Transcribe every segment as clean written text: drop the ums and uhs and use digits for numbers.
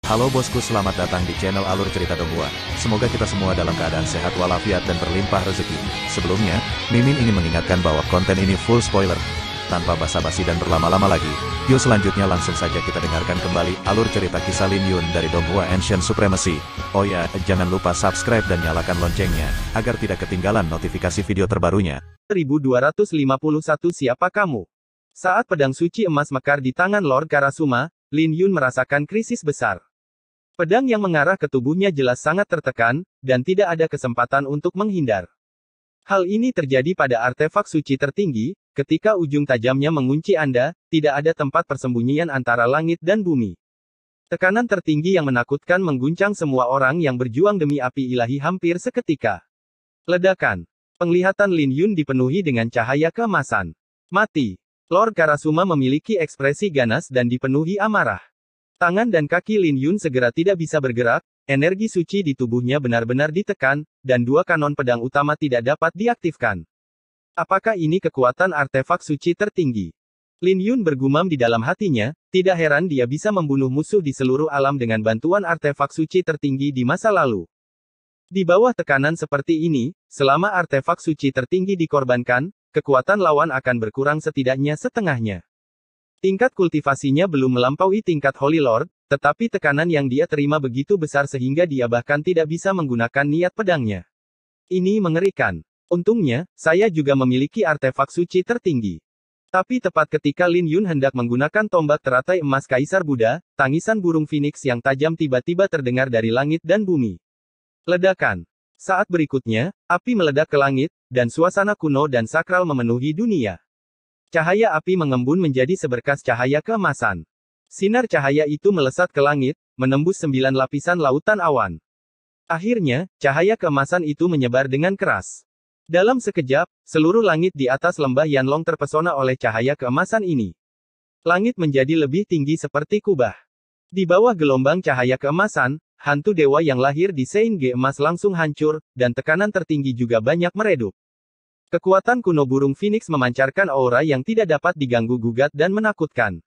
Halo bosku, selamat datang di channel Alur Cerita Donghua. Semoga kita semua dalam keadaan sehat walafiat dan berlimpah rezeki. Sebelumnya, Mimin ingin mengingatkan bahwa konten ini full spoiler. Tanpa basa-basi dan berlama-lama lagi, yuk selanjutnya langsung saja kita dengarkan kembali alur cerita kisah Lin Yun dari Donghua Ancient Supremacy. Oh ya, jangan lupa subscribe dan nyalakan loncengnya, agar tidak ketinggalan notifikasi video terbarunya. 1251 Siapa kamu? Saat pedang suci emas mekar di tangan Lord Karasuma, Lin Yun merasakan krisis besar. Pedang yang mengarah ke tubuhnya jelas sangat tertekan, dan tidak ada kesempatan untuk menghindar. Hal ini terjadi pada artefak suci tertinggi, ketika ujung tajamnya mengunci Anda, tidak ada tempat persembunyian antara langit dan bumi. Tekanan tertinggi yang menakutkan mengguncang semua orang yang berjuang demi api ilahi hampir seketika. Ledakan. Penglihatan Lin Yun dipenuhi dengan cahaya keemasan. Mati. Lord Karasuma memiliki ekspresi ganas dan dipenuhi amarah. Tangan dan kaki Lin Yun segera tidak bisa bergerak, energi suci di tubuhnya benar-benar ditekan, dan dua kanon pedang utama tidak dapat diaktifkan. Apakah ini kekuatan artefak suci tertinggi? Lin Yun bergumam di dalam hatinya, tidak heran dia bisa membunuh musuh di seluruh alam dengan bantuan artefak suci tertinggi di masa lalu. Di bawah tekanan seperti ini, selama artefak suci tertinggi dikorbankan, kekuatan lawan akan berkurang setidaknya setengahnya. Tingkat kultivasinya belum melampaui tingkat Holy Lord, tetapi tekanan yang dia terima begitu besar sehingga dia bahkan tidak bisa menggunakan niat pedangnya. Ini mengerikan. Untungnya, saya juga memiliki artefak suci tertinggi. Tapi tepat ketika Lin Yun hendak menggunakan tombak teratai emas Kaisar Buddha, tangisan burung phoenix yang tajam tiba-tiba terdengar dari langit dan bumi. Ledakan. Saat berikutnya, api meledak ke langit, dan suasana kuno dan sakral memenuhi dunia. Cahaya api mengembun menjadi seberkas cahaya keemasan. Sinar cahaya itu melesat ke langit, menembus 9 lapisan lautan awan. Akhirnya, cahaya keemasan itu menyebar dengan keras. Dalam sekejap, seluruh langit di atas lembah Yanlong terpesona oleh cahaya keemasan ini. Langit menjadi lebih tinggi seperti kubah. Di bawah gelombang cahaya keemasan, hantu dewa yang lahir di Sein Ge emas langsung hancur, dan tekanan tertinggi juga banyak meredup. Kekuatan kuno burung phoenix memancarkan aura yang tidak dapat diganggu-gugat dan menakutkan.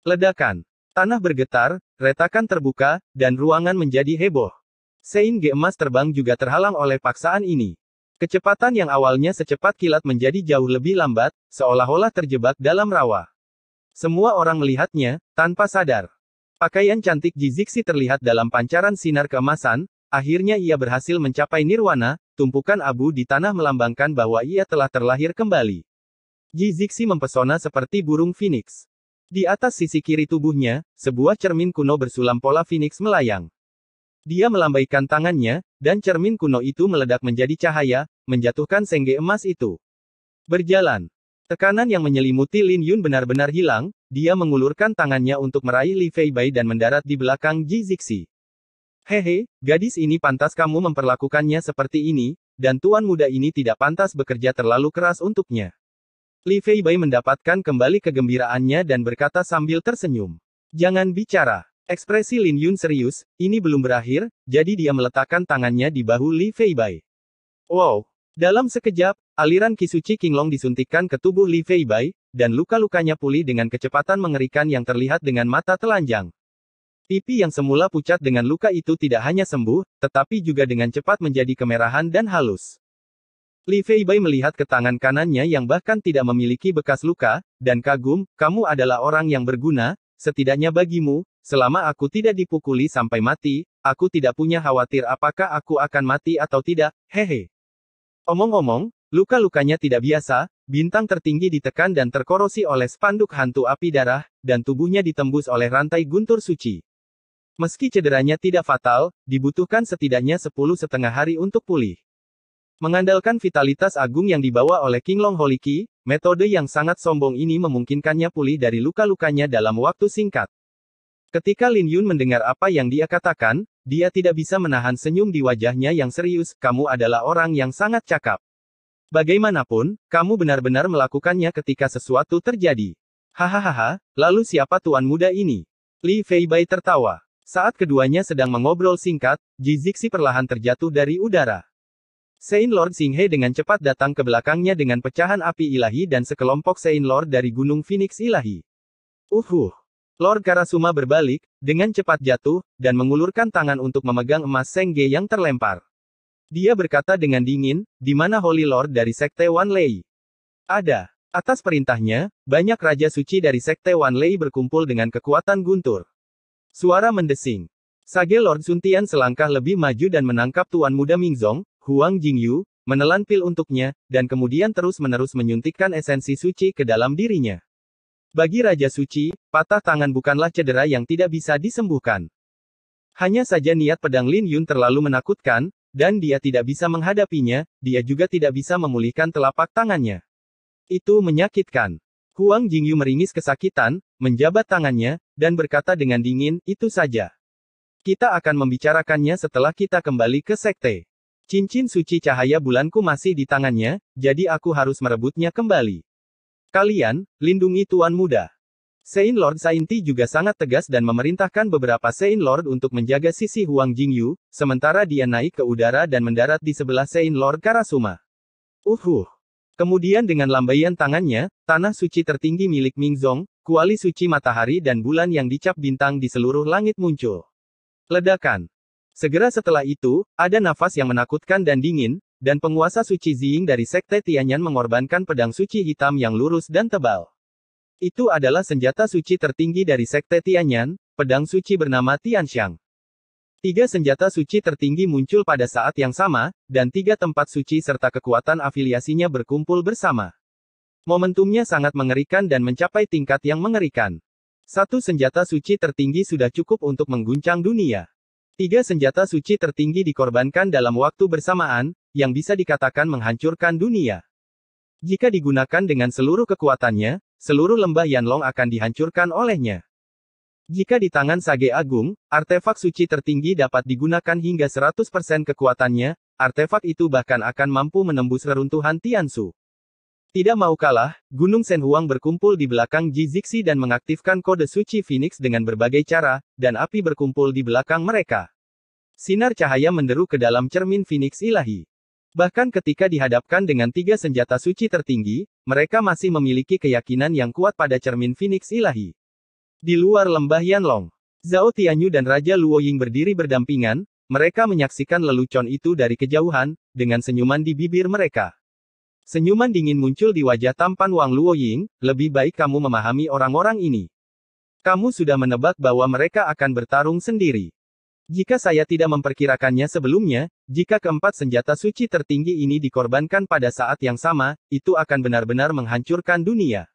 Ledakan. Tanah bergetar, retakan terbuka, dan ruangan menjadi heboh. Sein Ge emas terbang juga terhalang oleh paksaan ini. Kecepatan yang awalnya secepat kilat menjadi jauh lebih lambat, seolah-olah terjebak dalam rawa. Semua orang melihatnya, tanpa sadar. Pakaian cantik Ji Zixi terlihat dalam pancaran sinar keemasan, akhirnya ia berhasil mencapai nirwana. Tumpukan abu di tanah melambangkan bahwa ia telah terlahir kembali. Ji Zixi mempesona seperti burung phoenix. Di atas sisi kiri tubuhnya, sebuah cermin kuno bersulam pola phoenix melayang. Dia melambaikan tangannya, dan cermin kuno itu meledak menjadi cahaya, menjatuhkan sengge emas itu. Berjalan. Tekanan yang menyelimuti Lin Yun benar-benar hilang, dia mengulurkan tangannya untuk meraih Li Feibai dan mendarat di belakang Ji Zixi. Hehe, gadis ini pantas kamu memperlakukannya seperti ini, dan tuan muda ini tidak pantas bekerja terlalu keras untuknya. Li Feibai mendapatkan kembali kegembiraannya dan berkata sambil tersenyum. Jangan bicara. Ekspresi Lin Yun serius, ini belum berakhir, jadi dia meletakkan tangannya di bahu Li Feibai. Wow! Dalam sekejap, aliran Qi Suci Qinglong disuntikkan ke tubuh Li Feibai, dan luka-lukanya pulih dengan kecepatan mengerikan yang terlihat dengan mata telanjang. Pipi yang semula pucat dengan luka itu tidak hanya sembuh, tetapi juga dengan cepat menjadi kemerahan dan halus. Li Feibai melihat ke tangan kanannya yang bahkan tidak memiliki bekas luka, dan kagum, kamu adalah orang yang berguna, setidaknya bagimu, selama aku tidak dipukuli sampai mati, aku tidak punya khawatir apakah aku akan mati atau tidak, hehe. Omong-omong, luka-lukanya tidak biasa, bintang tertinggi ditekan dan terkorosi oleh spanduk hantu api darah, dan tubuhnya ditembus oleh rantai guntur suci. Meski cederanya tidak fatal, dibutuhkan setidaknya 10,5 hari untuk pulih. Mengandalkan vitalitas agung yang dibawa oleh Qinglong Holy Qi, metode yang sangat sombong ini memungkinkannya pulih dari luka-lukanya dalam waktu singkat. Ketika Lin Yun mendengar apa yang dia katakan, dia tidak bisa menahan senyum di wajahnya yang serius, kamu adalah orang yang sangat cakap. Bagaimanapun, kamu benar-benar melakukannya ketika sesuatu terjadi. Hahaha, lalu siapa tuan muda ini? Li Feibai tertawa. Saat keduanya sedang mengobrol singkat, Ji Zixi perlahan terjatuh dari udara. Sein Lord Xinghe dengan cepat datang ke belakangnya dengan pecahan api ilahi dan sekelompok Sein Lord dari Gunung Phoenix ilahi. Lord Karasuma berbalik, dengan cepat jatuh, dan mengulurkan tangan untuk memegang emas Sengge yang terlempar. Dia berkata dengan dingin, di mana Holy Lord dari Sekte Wan Lei? Ada. Atas perintahnya, banyak Raja Suci dari Sekte Wan Lei berkumpul dengan kekuatan guntur. Suara mendesing. Sage Lord Suntian selangkah lebih maju dan menangkap Tuan Muda Mingzong, Huang Jingyu, menelan pil untuknya, dan kemudian terus-menerus menyuntikkan esensi suci ke dalam dirinya. Bagi Raja Suci, patah tangan bukanlah cedera yang tidak bisa disembuhkan. Hanya saja niat pedang Lin Yun terlalu menakutkan, dan dia tidak bisa menghadapinya, dia juga tidak bisa memulihkan telapak tangannya. Itu menyakitkan. Huang Jingyu meringis kesakitan, menjabat tangannya, dan berkata dengan dingin, itu saja. Kita akan membicarakannya setelah kita kembali ke sekte. Cincin suci cahaya bulanku masih di tangannya, jadi aku harus merebutnya kembali. Kalian, lindungi Tuan Muda. Saint Lord Sainti juga sangat tegas dan memerintahkan beberapa Saint Lord untuk menjaga sisi Huang Jingyu, sementara dia naik ke udara dan mendarat di sebelah Saint Lord Karasuma. Kemudian dengan lambaian tangannya, tanah suci tertinggi milik Mingzong, kuali suci matahari dan bulan yang dicap bintang di seluruh langit muncul. Ledakan. Segera setelah itu, ada nafas yang menakutkan dan dingin, dan penguasa suci Ziying dari Sekte Tianyan mengorbankan pedang suci hitam yang lurus dan tebal. Itu adalah senjata suci tertinggi dari Sekte Tianyan, pedang suci bernama Tianxiang. 3 senjata suci tertinggi muncul pada saat yang sama, dan 3 tempat suci serta kekuatan afiliasinya berkumpul bersama. Momentumnya sangat mengerikan dan mencapai tingkat yang mengerikan. 1 senjata suci tertinggi sudah cukup untuk mengguncang dunia. 3 senjata suci tertinggi dikorbankan dalam waktu bersamaan, yang bisa dikatakan menghancurkan dunia. Jika digunakan dengan seluruh kekuatannya, seluruh lembah Yanlong akan dihancurkan olehnya. Jika di tangan Sage Agung, artefak suci tertinggi dapat digunakan hingga 100% kekuatannya, artefak itu bahkan akan mampu menembus reruntuhan Tiansu. Tidak mau kalah, Gunung Shenhuang berkumpul di belakang Ji Zixi dan mengaktifkan kode suci Phoenix dengan berbagai cara, dan api berkumpul di belakang mereka. Sinar cahaya menderu ke dalam cermin Phoenix ilahi. Bahkan ketika dihadapkan dengan 3 senjata suci tertinggi, mereka masih memiliki keyakinan yang kuat pada cermin Phoenix ilahi. Di luar lembah Yanlong, Zhao Tianyu dan Raja Luoying berdiri berdampingan, mereka menyaksikan lelucon itu dari kejauhan, dengan senyuman di bibir mereka. Senyuman dingin muncul di wajah tampan Wang Luoying, lebih baik kamu memahami orang-orang ini. Kamu sudah menebak bahwa mereka akan bertarung sendiri. Jika saya tidak memperkirakannya sebelumnya, jika keempat senjata suci tertinggi ini dikorbankan pada saat yang sama, itu akan benar-benar menghancurkan dunia.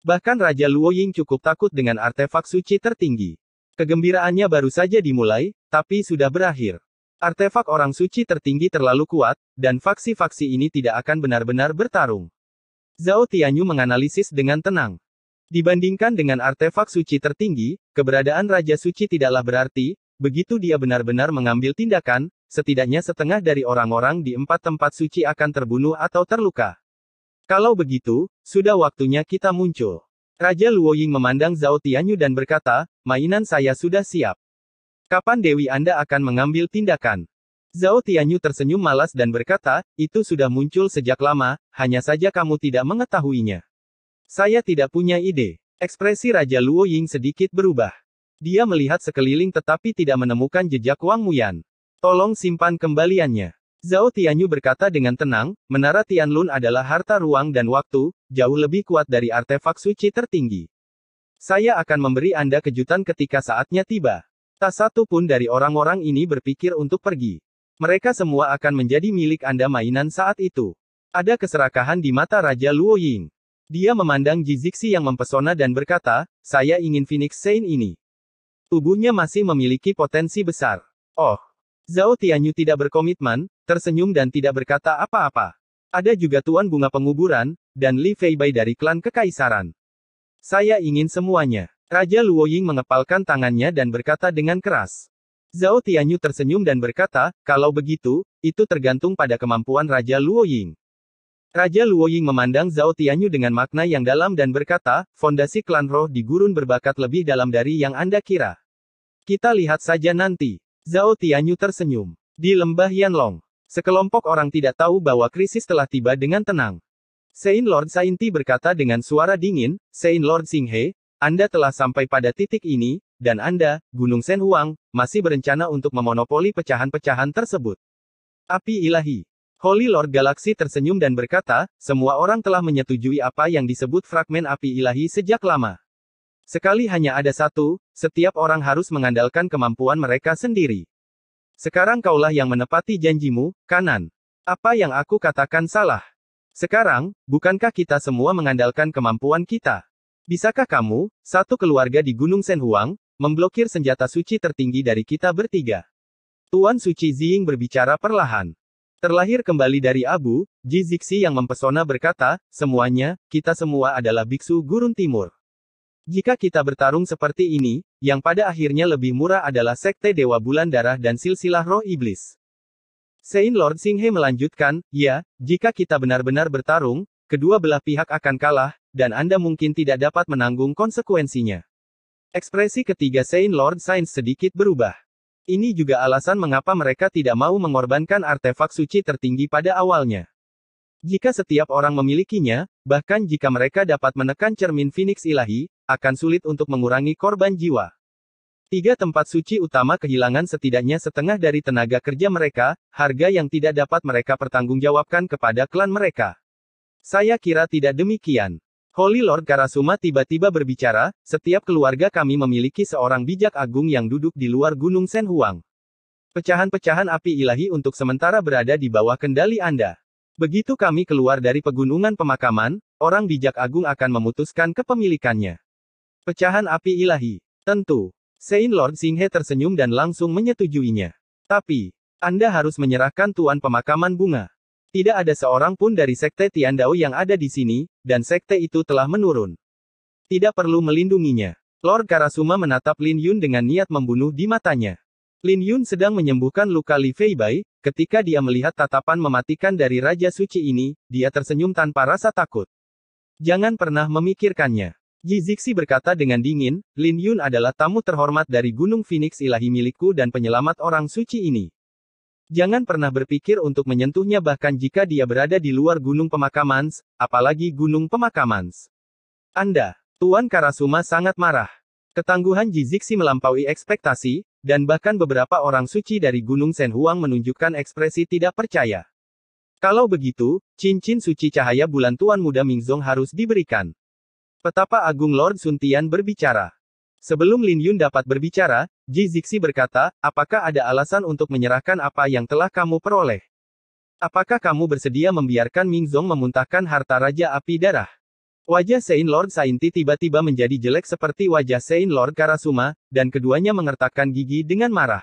Bahkan Raja Luoying cukup takut dengan artefak suci tertinggi. Kegembiraannya baru saja dimulai, tapi sudah berakhir. Artefak orang suci tertinggi terlalu kuat, dan faksi-faksi ini tidak akan benar-benar bertarung. Zhao Tianyu menganalisis dengan tenang. Dibandingkan dengan artefak suci tertinggi, keberadaan Raja Suci tidaklah berarti, begitu dia benar-benar mengambil tindakan, setidaknya setengah dari orang-orang di 4 tempat suci akan terbunuh atau terluka. Kalau begitu, sudah waktunya kita muncul. Raja Luoying memandang Zhao Tianyu dan berkata, mainan saya sudah siap. Kapan Dewi Anda akan mengambil tindakan? Zhao Tianyu tersenyum malas dan berkata, itu sudah muncul sejak lama, hanya saja kamu tidak mengetahuinya. Saya tidak punya ide. Ekspresi Raja Luoying sedikit berubah. Dia melihat sekeliling tetapi tidak menemukan jejak Wang Muyan. Tolong simpan kembaliannya. Zhao Tianyu berkata dengan tenang, Menara Tianlun adalah harta ruang dan waktu, jauh lebih kuat dari artefak suci tertinggi. Saya akan memberi Anda kejutan ketika saatnya tiba. Tak satu pun dari orang-orang ini berpikir untuk pergi. Mereka semua akan menjadi milik Anda mainan saat itu. Ada keserakahan di mata Raja Luoying. Dia memandang Ji Zixi yang mempesona dan berkata, saya ingin Phoenix Saint ini. Tubuhnya masih memiliki potensi besar. Oh. Zhao Tianyu tidak berkomitmen, tersenyum dan tidak berkata apa-apa. Ada juga Tuan Bunga Penguburan, dan Li Feibai dari klan Kekaisaran. Saya ingin semuanya. Raja Luoying mengepalkan tangannya dan berkata dengan keras. Zhao Tianyu tersenyum dan berkata, kalau begitu, itu tergantung pada kemampuan Raja Luoying. Raja Luoying memandang Zhao Tianyu dengan makna yang dalam dan berkata, fondasi klan roh di gurun berbakat lebih dalam dari yang Anda kira. Kita lihat saja nanti. Zhao Tianyu tersenyum. Di lembah Yanlong, sekelompok orang tidak tahu bahwa krisis telah tiba dengan tenang. Saint Lord Sainti berkata dengan suara dingin, Saint Lord Xinghe, Anda telah sampai pada titik ini, dan Anda, Gunung Sen Huang, masih berencana untuk memonopoli pecahan-pecahan tersebut. Api ilahi. Holy Lord Galaxy tersenyum dan berkata, semua orang telah menyetujui apa yang disebut fragmen api ilahi sejak lama. Sekali hanya ada satu, setiap orang harus mengandalkan kemampuan mereka sendiri. Sekarang kaulah yang menepati janjimu, kanan. Apa yang aku katakan salah? Sekarang, bukankah kita semua mengandalkan kemampuan kita? Bisakah kamu, satu keluarga di Gunung Sen Huang, memblokir senjata suci tertinggi dari kita bertiga? Tuan Suci Ziying berbicara perlahan. Terlahir kembali dari abu, Ji Zixi yang mempesona berkata, semuanya, kita semua adalah biksu Gurun Timur. Jika kita bertarung seperti ini, yang pada akhirnya lebih murah adalah Sekte Dewa Bulan Darah dan Silsilah Roh Iblis. Saint Lord Xinghe melanjutkan, ya, jika kita benar-benar bertarung, kedua belah pihak akan kalah, dan Anda mungkin tidak dapat menanggung konsekuensinya. Ekspresi ketiga Saint Lord Sainz sedikit berubah. Ini juga alasan mengapa mereka tidak mau mengorbankan artefak suci tertinggi pada awalnya. Jika setiap orang memilikinya, bahkan jika mereka dapat menekan cermin Phoenix ilahi, akan sulit untuk mengurangi korban jiwa. Tiga tempat suci utama kehilangan setidaknya setengah dari tenaga kerja mereka, harga yang tidak dapat mereka pertanggungjawabkan kepada klan mereka. Saya kira tidak demikian. Holy Lord Karasuma tiba-tiba berbicara, setiap keluarga kami memiliki seorang bijak agung yang duduk di luar Gunung Sen Huang. Pecahan-pecahan api ilahi untuk sementara berada di bawah kendali Anda. Begitu kami keluar dari pegunungan pemakaman, orang bijak agung akan memutuskan kepemilikannya. Pecahan api ilahi. Tentu. Saint Lord Xinghe tersenyum dan langsung menyetujuinya. Tapi, Anda harus menyerahkan Tuan Pemakaman Bunga. Tidak ada seorang pun dari Sekte Tiandao yang ada di sini, dan sekte itu telah menurun. Tidak perlu melindunginya. Lord Karasuma menatap Lin Yun dengan niat membunuh di matanya. Lin Yun sedang menyembuhkan luka Li Feibai, ketika dia melihat tatapan mematikan dari Raja Suci ini, dia tersenyum tanpa rasa takut. Jangan pernah memikirkannya. Ji Zixi berkata dengan dingin, Lin Yun adalah tamu terhormat dari Gunung Phoenix ilahi milikku dan penyelamat orang suci ini. Jangan pernah berpikir untuk menyentuhnya bahkan jika dia berada di luar Gunung Pemakaman, apalagi Gunung Pemakaman. Anda, Tuan Karasuma sangat marah. Ketangguhan Ji Zixi melampaui ekspektasi, dan bahkan beberapa orang suci dari Gunung Sen Huang menunjukkan ekspresi tidak percaya. Kalau begitu, cincin suci cahaya bulan Tuan Muda Mingzong harus diberikan. Petapa Agung Lord Sun Tian berbicara. Sebelum Lin Yun dapat berbicara, Ji Zixi berkata, apakah ada alasan untuk menyerahkan apa yang telah kamu peroleh? Apakah kamu bersedia membiarkan Mingzong memuntahkan harta Raja Api Darah? Wajah Saint Lord Sainti tiba-tiba menjadi jelek seperti wajah Saint Lord Karasuma, dan keduanya mengertakkan gigi dengan marah.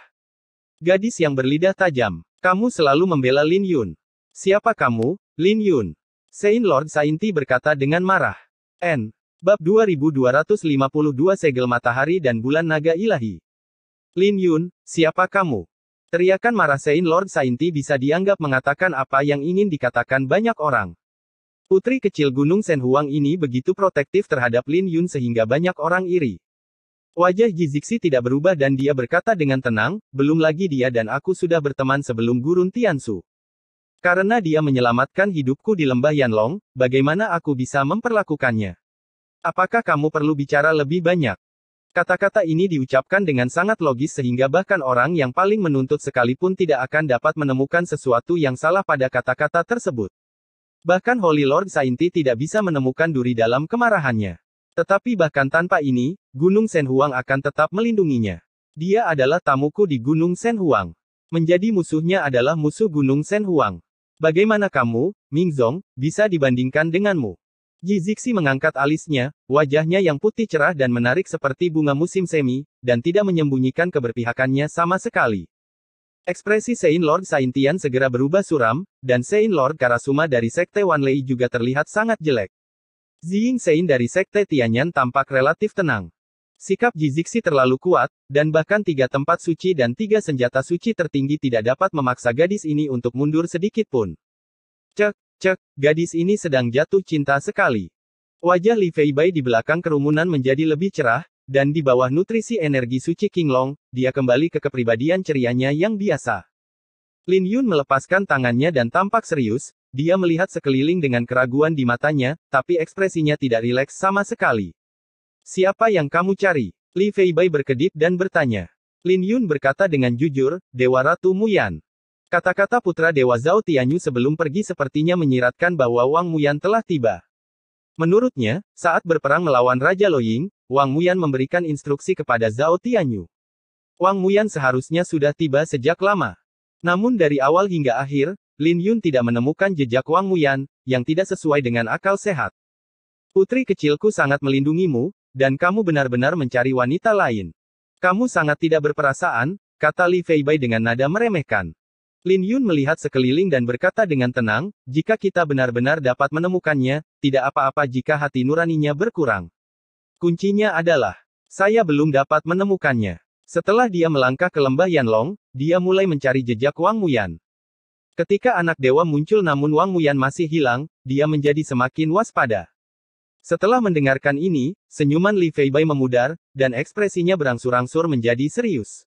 Gadis yang berlidah tajam, kamu selalu membela Lin Yun. Siapa kamu, Lin Yun? Saint Lord Sainti berkata dengan marah. Bab 2252 Segel Matahari dan Bulan Naga Ilahi. Lin Yun, siapa kamu? Teriakan marah Saint Lord Sainti bisa dianggap mengatakan apa yang ingin dikatakan banyak orang. Putri kecil Gunung Sen Huang ini begitu protektif terhadap Lin Yun sehingga banyak orang iri. Wajah Ji Zixi tidak berubah dan dia berkata dengan tenang, belum lagi dia dan aku sudah berteman sebelum Gurun Tiansu. Karena dia menyelamatkan hidupku di lembah Yanlong, bagaimana aku bisa memperlakukannya? Apakah kamu perlu bicara lebih banyak? Kata-kata ini diucapkan dengan sangat logis sehingga bahkan orang yang paling menuntut sekalipun tidak akan dapat menemukan sesuatu yang salah pada kata-kata tersebut. Bahkan Holy Lord Sainti tidak bisa menemukan duri dalam kemarahannya. Tetapi bahkan tanpa ini, Gunung Sen Huang akan tetap melindunginya. Dia adalah tamuku di Gunung Sen Huang. Menjadi musuhnya adalah musuh Gunung Sen Huang. Bagaimana kamu, Mingzong, bisa dibandingkan denganmu? Ji Zixi mengangkat alisnya, wajahnya yang putih cerah dan menarik seperti bunga musim semi, dan tidak menyembunyikan keberpihakannya sama sekali. Ekspresi Saint Lord Saintian segera berubah suram, dan Saint Lord Karasuma dari Sekte Wanlei juga terlihat sangat jelek. Ziying Saint dari Sekte Tianyan tampak relatif tenang. Sikap Ji Zixi terlalu kuat, dan bahkan 3 tempat suci dan 3 senjata suci tertinggi tidak dapat memaksa gadis ini untuk mundur sedikit pun. Cek, gadis ini sedang jatuh cinta sekali. Wajah Li Feibai di belakang kerumunan menjadi lebih cerah, dan di bawah nutrisi energi suci Qinglong, dia kembali ke kepribadian cerianya yang biasa. Lin Yun melepaskan tangannya dan tampak serius, dia melihat sekeliling dengan keraguan di matanya, tapi ekspresinya tidak rileks sama sekali. Siapa yang kamu cari? Li Feibai berkedip dan bertanya. Lin Yun berkata dengan jujur, Dewa Ratu Muyan. Kata-kata putra Dewa Zhao Tianyu sebelum pergi sepertinya menyiratkan bahwa Wang Muyan telah tiba. Menurutnya, saat berperang melawan Raja Loying, Wang Muyan memberikan instruksi kepada Zhao Tianyu. Wang Muyan seharusnya sudah tiba sejak lama. Namun dari awal hingga akhir, Lin Yun tidak menemukan jejak Wang Muyan, yang tidak sesuai dengan akal sehat. Putri kecilku sangat melindungimu, dan kamu benar-benar mencari wanita lain. Kamu sangat tidak berperasaan, kata Li Feibai dengan nada meremehkan. Lin Yun melihat sekeliling dan berkata dengan tenang, jika kita benar-benar dapat menemukannya, tidak apa-apa jika hati nuraninya berkurang. Kuncinya adalah, saya belum dapat menemukannya. Setelah dia melangkah ke lembah Yanlong, dia mulai mencari jejak Wang Muyan. Ketika anak dewa muncul namun Wang Muyan masih hilang, dia menjadi semakin waspada. Setelah mendengarkan ini, senyuman Li Feibai memudar, dan ekspresinya berangsur-angsur menjadi serius.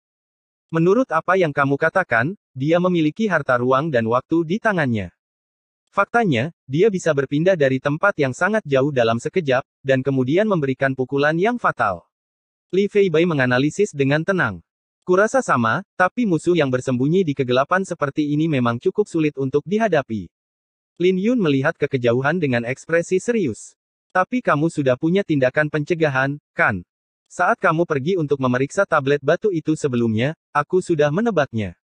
Menurut apa yang kamu katakan, dia memiliki harta ruang dan waktu di tangannya. Faktanya, dia bisa berpindah dari tempat yang sangat jauh dalam sekejap, dan kemudian memberikan pukulan yang fatal. Li Feibai menganalisis dengan tenang. Kurasa sama, tapi musuh yang bersembunyi di kegelapan seperti ini memang cukup sulit untuk dihadapi. Lin Yun melihat ke kejauhan dengan ekspresi serius. Tapi kamu sudah punya tindakan pencegahan, kan? Saat kamu pergi untuk memeriksa tablet batu itu sebelumnya, aku sudah menebaknya.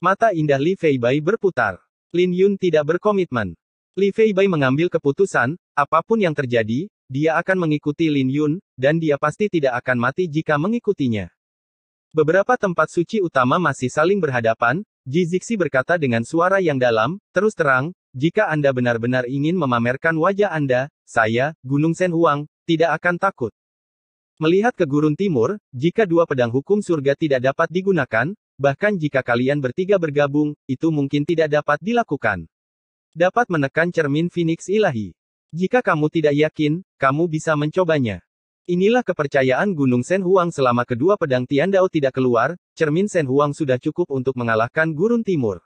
Mata indah Li Feibai berputar. Lin Yun tidak berkomitmen. Li Feibai mengambil keputusan, apapun yang terjadi, dia akan mengikuti Lin Yun, dan dia pasti tidak akan mati jika mengikutinya. Beberapa tempat suci utama masih saling berhadapan, Ji Zixi berkata dengan suara yang dalam, terus terang, jika Anda benar-benar ingin memamerkan wajah Anda, saya, Gunung Shen Huang, tidak akan takut. Melihat ke gurun timur, jika dua pedang hukum surga tidak dapat digunakan, bahkan jika kalian bertiga bergabung, itu mungkin tidak dapat dilakukan. Dapat menekan cermin Phoenix ilahi. Jika kamu tidak yakin, kamu bisa mencobanya. Inilah kepercayaan Gunung Shen Huang selama kedua pedang Tiandao tidak keluar, cermin Shen Huang sudah cukup untuk mengalahkan gurun timur.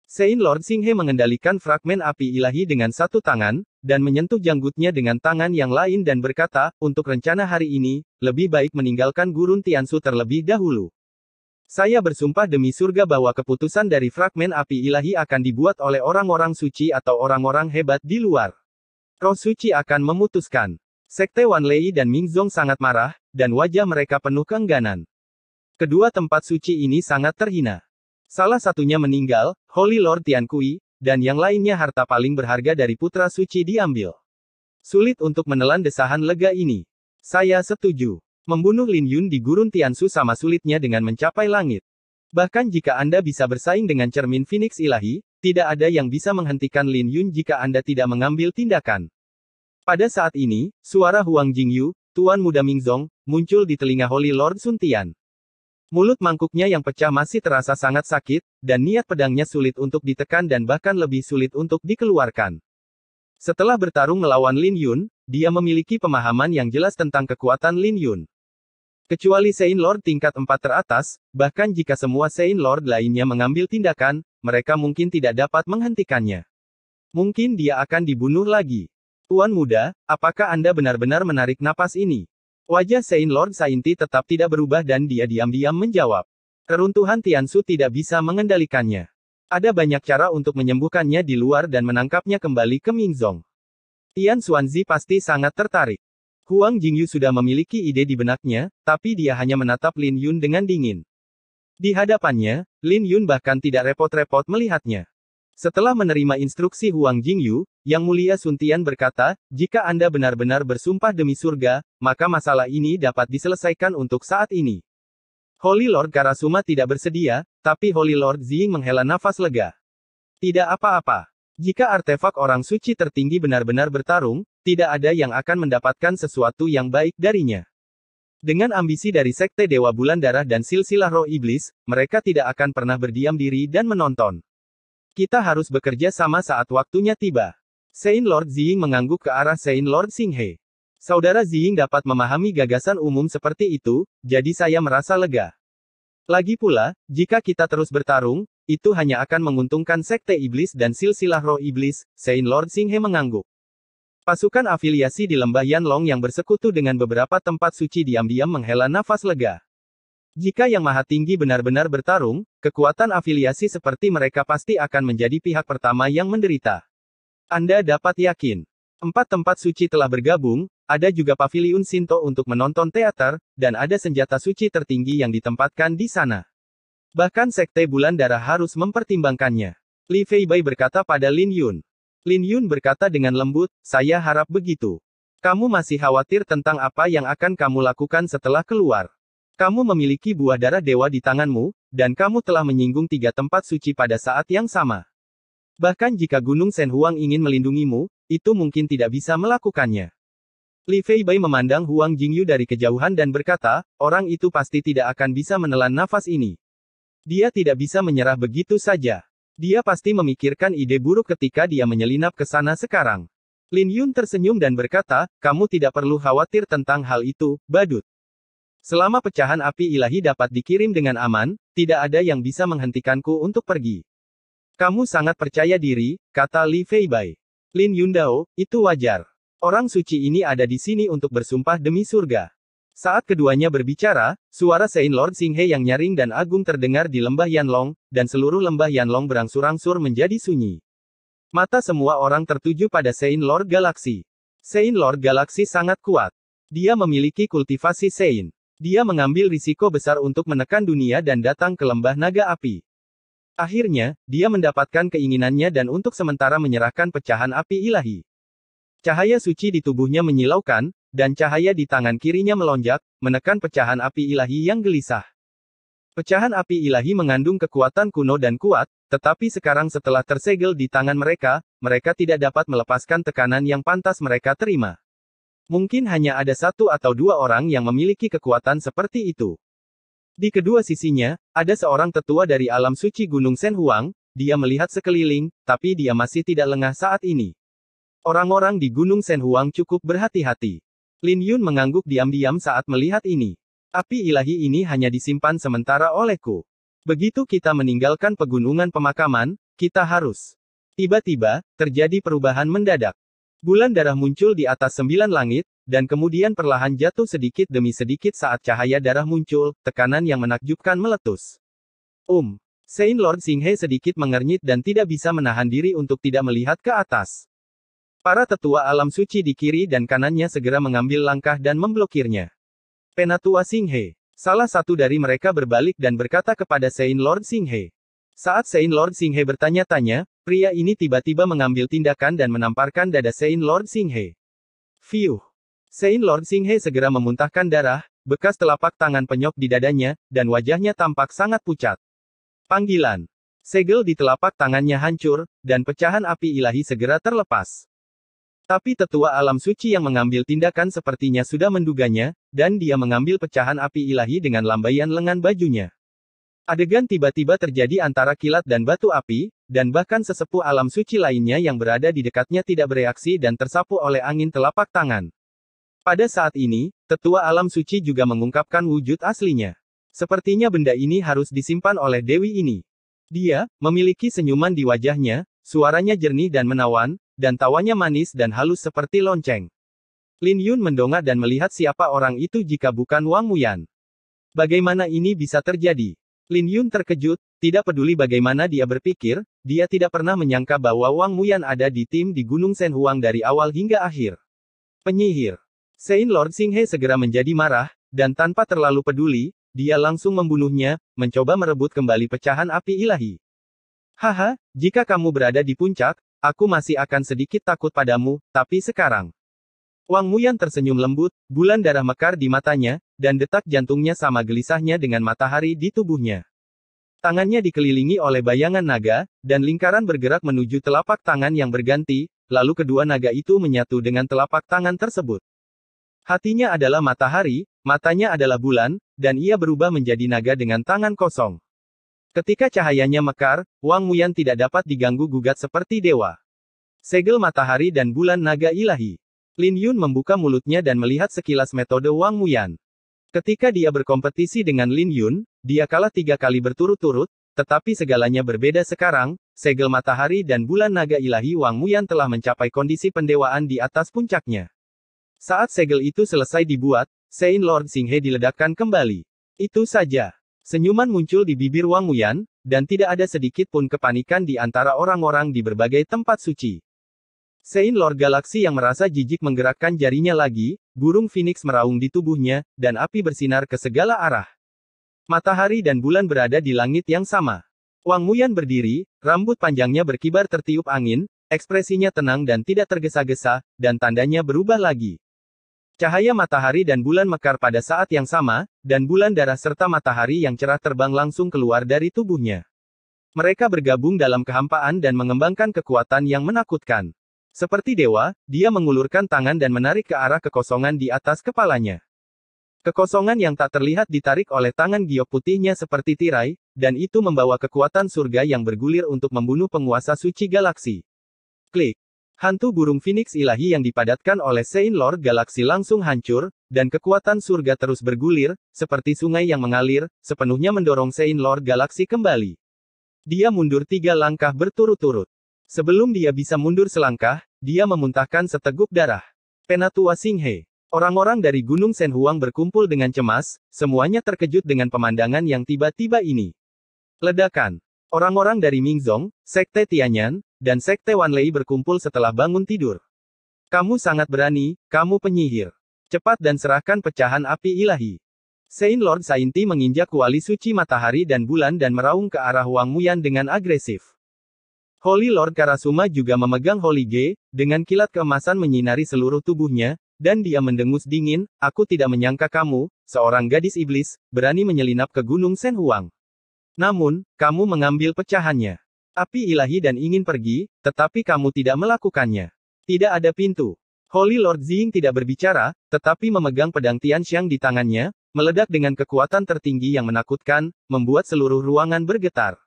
Sein Lord Xinghe mengendalikan fragmen api ilahi dengan satu tangan, dan menyentuh janggutnya dengan tangan yang lain dan berkata, untuk rencana hari ini, lebih baik meninggalkan gurun Tiansu terlebih dahulu. Saya bersumpah demi surga bahwa keputusan dari fragmen api ilahi akan dibuat oleh orang-orang suci atau orang-orang hebat di luar. Roh suci akan memutuskan. Sekte Wan Lei dan Ming Zong sangat marah, dan wajah mereka penuh keengganan. Kedua tempat suci ini sangat terhina. Salah satunya meninggal, Holy Lord Tian Kui, dan yang lainnya harta paling berharga dari putra suci diambil. Sulit untuk menelan desahan lega ini. Saya setuju. Membunuh Lin Yun di gurun Tiansu sama sulitnya dengan mencapai langit. Bahkan jika Anda bisa bersaing dengan cermin Phoenix ilahi, tidak ada yang bisa menghentikan Lin Yun jika Anda tidak mengambil tindakan. Pada saat ini, suara Huang Jingyu, Tuan Muda Mingzong, muncul di telinga Holy Lord Sun Tian. Mulut mangkuknya yang pecah masih terasa sangat sakit, dan niat pedangnya sulit untuk ditekan dan bahkan lebih sulit untuk dikeluarkan. Setelah bertarung melawan Lin Yun, dia memiliki pemahaman yang jelas tentang kekuatan Lin Yun. Kecuali Sein Lord tingkat 4 teratas, bahkan jika semua Sein Lord lainnya mengambil tindakan, mereka mungkin tidak dapat menghentikannya. Mungkin dia akan dibunuh lagi. Tuan Muda, apakah Anda benar-benar menarik napas ini? Wajah Sein Lord Sainti tetap tidak berubah dan dia diam-diam menjawab. Reruntuhan Tiansu tidak bisa mengendalikannya. Ada banyak cara untuk menyembuhkannya di luar dan menangkapnya kembali ke Mingzong. Tian Xuanzi pasti sangat tertarik. Huang Jingyu sudah memiliki ide di benaknya, tapi dia hanya menatap Lin Yun dengan dingin. Di hadapannya, Lin Yun bahkan tidak repot-repot melihatnya. Setelah menerima instruksi Huang Jingyu, Yang Mulia Sun Tian berkata, jika Anda benar-benar bersumpah demi surga, maka masalah ini dapat diselesaikan untuk saat ini. Holy Lord Karasuma tidak bersedia, tapi Holy Lord Ziying menghela nafas lega. Tidak apa-apa. Jika artefak orang suci tertinggi benar-benar bertarung, tidak ada yang akan mendapatkan sesuatu yang baik darinya. Dengan ambisi dari Sekte Dewa Bulan Darah dan Silsilah Roh Iblis, mereka tidak akan pernah berdiam diri dan menonton. Kita harus bekerja sama saat waktunya tiba. Sein Lord Ziying mengangguk ke arah Sein Lord Xinghe. Saudara Ziying dapat memahami gagasan umum seperti itu, jadi saya merasa lega. Lagi pula, jika kita terus bertarung, itu hanya akan menguntungkan Sekte Iblis dan Silsilah Roh Iblis, Sein Lord Xinghe mengangguk. Pasukan afiliasi di lembah Yanlong yang bersekutu dengan beberapa tempat suci diam-diam menghela nafas lega. Jika Yang Maha Tinggi benar-benar bertarung, kekuatan afiliasi seperti mereka pasti akan menjadi pihak pertama yang menderita. Anda dapat yakin. 4 tempat suci telah bergabung, ada juga paviliun Shinto untuk menonton teater, dan ada senjata suci tertinggi yang ditempatkan di sana. Bahkan Sekte Bulan Darah harus mempertimbangkannya. Li Feibai berkata pada Lin Yun. Lin Yun berkata dengan lembut, saya harap begitu. Kamu masih khawatir tentang apa yang akan kamu lakukan setelah keluar. Kamu memiliki buah darah dewa di tanganmu, dan kamu telah menyinggung 3 tempat suci pada saat yang sama. Bahkan jika Gunung Shen Huang ingin melindungimu, itu mungkin tidak bisa melakukannya. Li Feibai memandang Huang Jingyu dari kejauhan dan berkata, orang itu pasti tidak akan bisa menelan nafas ini. Dia tidak bisa menyerah begitu saja. Dia pasti memikirkan ide buruk ketika dia menyelinap ke sana sekarang. Lin Yun tersenyum dan berkata, kamu tidak perlu khawatir tentang hal itu, badut. Selama pecahan api ilahi dapat dikirim dengan aman, tidak ada yang bisa menghentikanku untuk pergi. Kamu sangat percaya diri, kata Li Feibai. Lin Yundao, itu wajar. Orang suci ini ada di sini untuk bersumpah demi surga. Saat keduanya berbicara, suara Sein Lord Xinghe yang nyaring dan agung terdengar di lembah Yanlong, dan seluruh lembah Yanlong berangsur-angsur menjadi sunyi. Mata semua orang tertuju pada Sein Lord Galaksi. Sein Lord Galaksi sangat kuat. Dia memiliki kultivasi Sein. Dia mengambil risiko besar untuk menekan dunia dan datang ke lembah naga api. Akhirnya, dia mendapatkan keinginannya dan untuk sementara menyerahkan pecahan api ilahi. Cahaya suci di tubuhnya menyilaukan, dan cahaya di tangan kirinya melonjak, menekan pecahan api ilahi yang gelisah. Pecahan api ilahi mengandung kekuatan kuno dan kuat, tetapi sekarang setelah tersegel di tangan mereka, mereka tidak dapat melepaskan tekanan yang pantas mereka terima. Mungkin hanya ada 1 atau 2 orang yang memiliki kekuatan seperti itu. Di kedua sisinya, ada seorang tetua dari alam suci Gunung Shen Huang, dia melihat sekeliling, tapi dia masih tidak lengah saat ini. Orang-orang di Gunung Shen Huang cukup berhati-hati. Lin Yun mengangguk diam-diam saat melihat ini. Api ilahi ini hanya disimpan sementara olehku. Begitu kita meninggalkan pegunungan pemakaman, kita harus. Tiba-tiba, terjadi perubahan mendadak. Bulan darah muncul di atas 9 langit, dan kemudian perlahan jatuh sedikit demi sedikit saat cahaya darah muncul, tekanan yang menakjubkan meletus. Sein Lord Xinghe sedikit mengernyit dan tidak bisa menahan diri untuk tidak melihat ke atas. Para tetua alam suci di kiri dan kanannya segera mengambil langkah dan memblokirnya. Penatua Xinghe. Salah satu dari mereka berbalik dan berkata kepada Sein Lord Xinghe. Saat Sein Lord Xinghe bertanya-tanya, pria ini tiba-tiba mengambil tindakan dan menamparkan dada Sein Lord Xinghe. Fiuh. Sein Lord Xinghe segera memuntahkan darah, bekas telapak tangan penyok di dadanya, dan wajahnya tampak sangat pucat. Panggilan. Segel di telapak tangannya hancur, dan pecahan api ilahi segera terlepas. Tapi tetua alam suci yang mengambil tindakan sepertinya sudah menduganya, dan dia mengambil pecahan api ilahi dengan lambaian lengan bajunya. Adegan tiba-tiba terjadi antara kilat dan batu api, dan bahkan sesepuh alam suci lainnya yang berada di dekatnya tidak bereaksi dan tersapu oleh angin telapak tangan. Pada saat ini, tetua alam suci juga mengungkapkan wujud aslinya. Sepertinya benda ini harus disimpan oleh dewi ini. Dia memiliki senyuman di wajahnya, suaranya jernih dan menawan, dan tawanya manis dan halus seperti lonceng. Lin Yun mendongak dan melihat siapa orang itu jika bukan Wang Muyan. Bagaimana ini bisa terjadi? Lin Yun terkejut, tidak peduli bagaimana dia berpikir, dia tidak pernah menyangka bahwa Wang Muyan ada di tim di Gunung Shen Huang dari awal hingga akhir. Penyihir. Sein Lord Xinghe segera menjadi marah, dan tanpa terlalu peduli, dia langsung membunuhnya, mencoba merebut kembali pecahan api ilahi. Haha, jika kamu berada di puncak, aku masih akan sedikit takut padamu, tapi sekarang. Wang Muyan tersenyum lembut, bulan darah mekar di matanya, dan detak jantungnya sama gelisahnya dengan matahari di tubuhnya. Tangannya dikelilingi oleh bayangan naga, dan lingkaran bergerak menuju telapak tangan yang berganti, lalu kedua naga itu menyatu dengan telapak tangan tersebut. Hatinya adalah matahari, matanya adalah bulan, dan ia berubah menjadi naga dengan tangan kosong. Ketika cahayanya mekar, Wang Muyan tidak dapat diganggu-gugat seperti dewa. Segel matahari dan bulan naga ilahi. Lin Yun membuka mulutnya dan melihat sekilas metode Wang Muyan. Ketika dia berkompetisi dengan Lin Yun, dia kalah 3 kali berturut-turut, tetapi segalanya berbeda sekarang. Segel matahari dan bulan naga ilahi Wang Muyan telah mencapai kondisi pendewaan di atas puncaknya. Saat segel itu selesai dibuat, Saint Lord Xinghe diledakkan kembali. Itu saja. Senyuman muncul di bibir Wang Muyan, dan tidak ada sedikit pun kepanikan di antara orang-orang di berbagai tempat suci. Saint Lord Galaksi yang merasa jijik menggerakkan jarinya lagi, burung Phoenix meraung di tubuhnya, dan api bersinar ke segala arah. Matahari dan bulan berada di langit yang sama. Wang Muyan berdiri, rambut panjangnya berkibar tertiup angin, ekspresinya tenang dan tidak tergesa-gesa, dan tandanya berubah lagi. Cahaya matahari dan bulan mekar pada saat yang sama, dan bulan darah serta matahari yang cerah terbang langsung keluar dari tubuhnya. Mereka bergabung dalam kehampaan dan mengembangkan kekuatan yang menakutkan. Seperti dewa, dia mengulurkan tangan dan menarik ke arah kekosongan di atas kepalanya. Kekosongan yang tak terlihat ditarik oleh tangan giok putihnya seperti tirai, dan itu membawa kekuatan surga yang bergulir untuk membunuh penguasa suci galaksi. Klik. Hantu burung Phoenix ilahi yang dipadatkan oleh Saint Lord Galaksi langsung hancur, dan kekuatan surga terus bergulir, seperti sungai yang mengalir, sepenuhnya mendorong Saint Lord Galaksi kembali. Dia mundur 3 langkah berturut-turut. Sebelum dia bisa mundur selangkah, dia memuntahkan seteguk darah. Penatua Xinghe. Orang-orang dari Gunung Shenhuang berkumpul dengan cemas, semuanya terkejut dengan pemandangan yang tiba-tiba ini. Ledakan. Orang-orang dari Mingzong, Sekte Tianyan, dan Sekte Wanlei berkumpul setelah bangun tidur. Kamu sangat berani, kamu penyihir. Cepat dan serahkan pecahan api ilahi. Saint Lord Sainti menginjak kuali suci matahari dan bulan dan meraung ke arah Wang Muyan dengan agresif. Holy Lord Karasuma juga memegang Holy Ge, dengan kilat keemasan menyinari seluruh tubuhnya, dan dia mendengus dingin, aku tidak menyangka kamu, seorang gadis iblis, berani menyelinap ke Gunung Shenhuang. Namun, kamu mengambil pecahannya. Api ilahi dan ingin pergi, tetapi kamu tidak melakukannya. Tidak ada pintu. Holy Lord Xing tidak berbicara, tetapi memegang pedang Tianxiang di tangannya, meledak dengan kekuatan tertinggi yang menakutkan, membuat seluruh ruangan bergetar.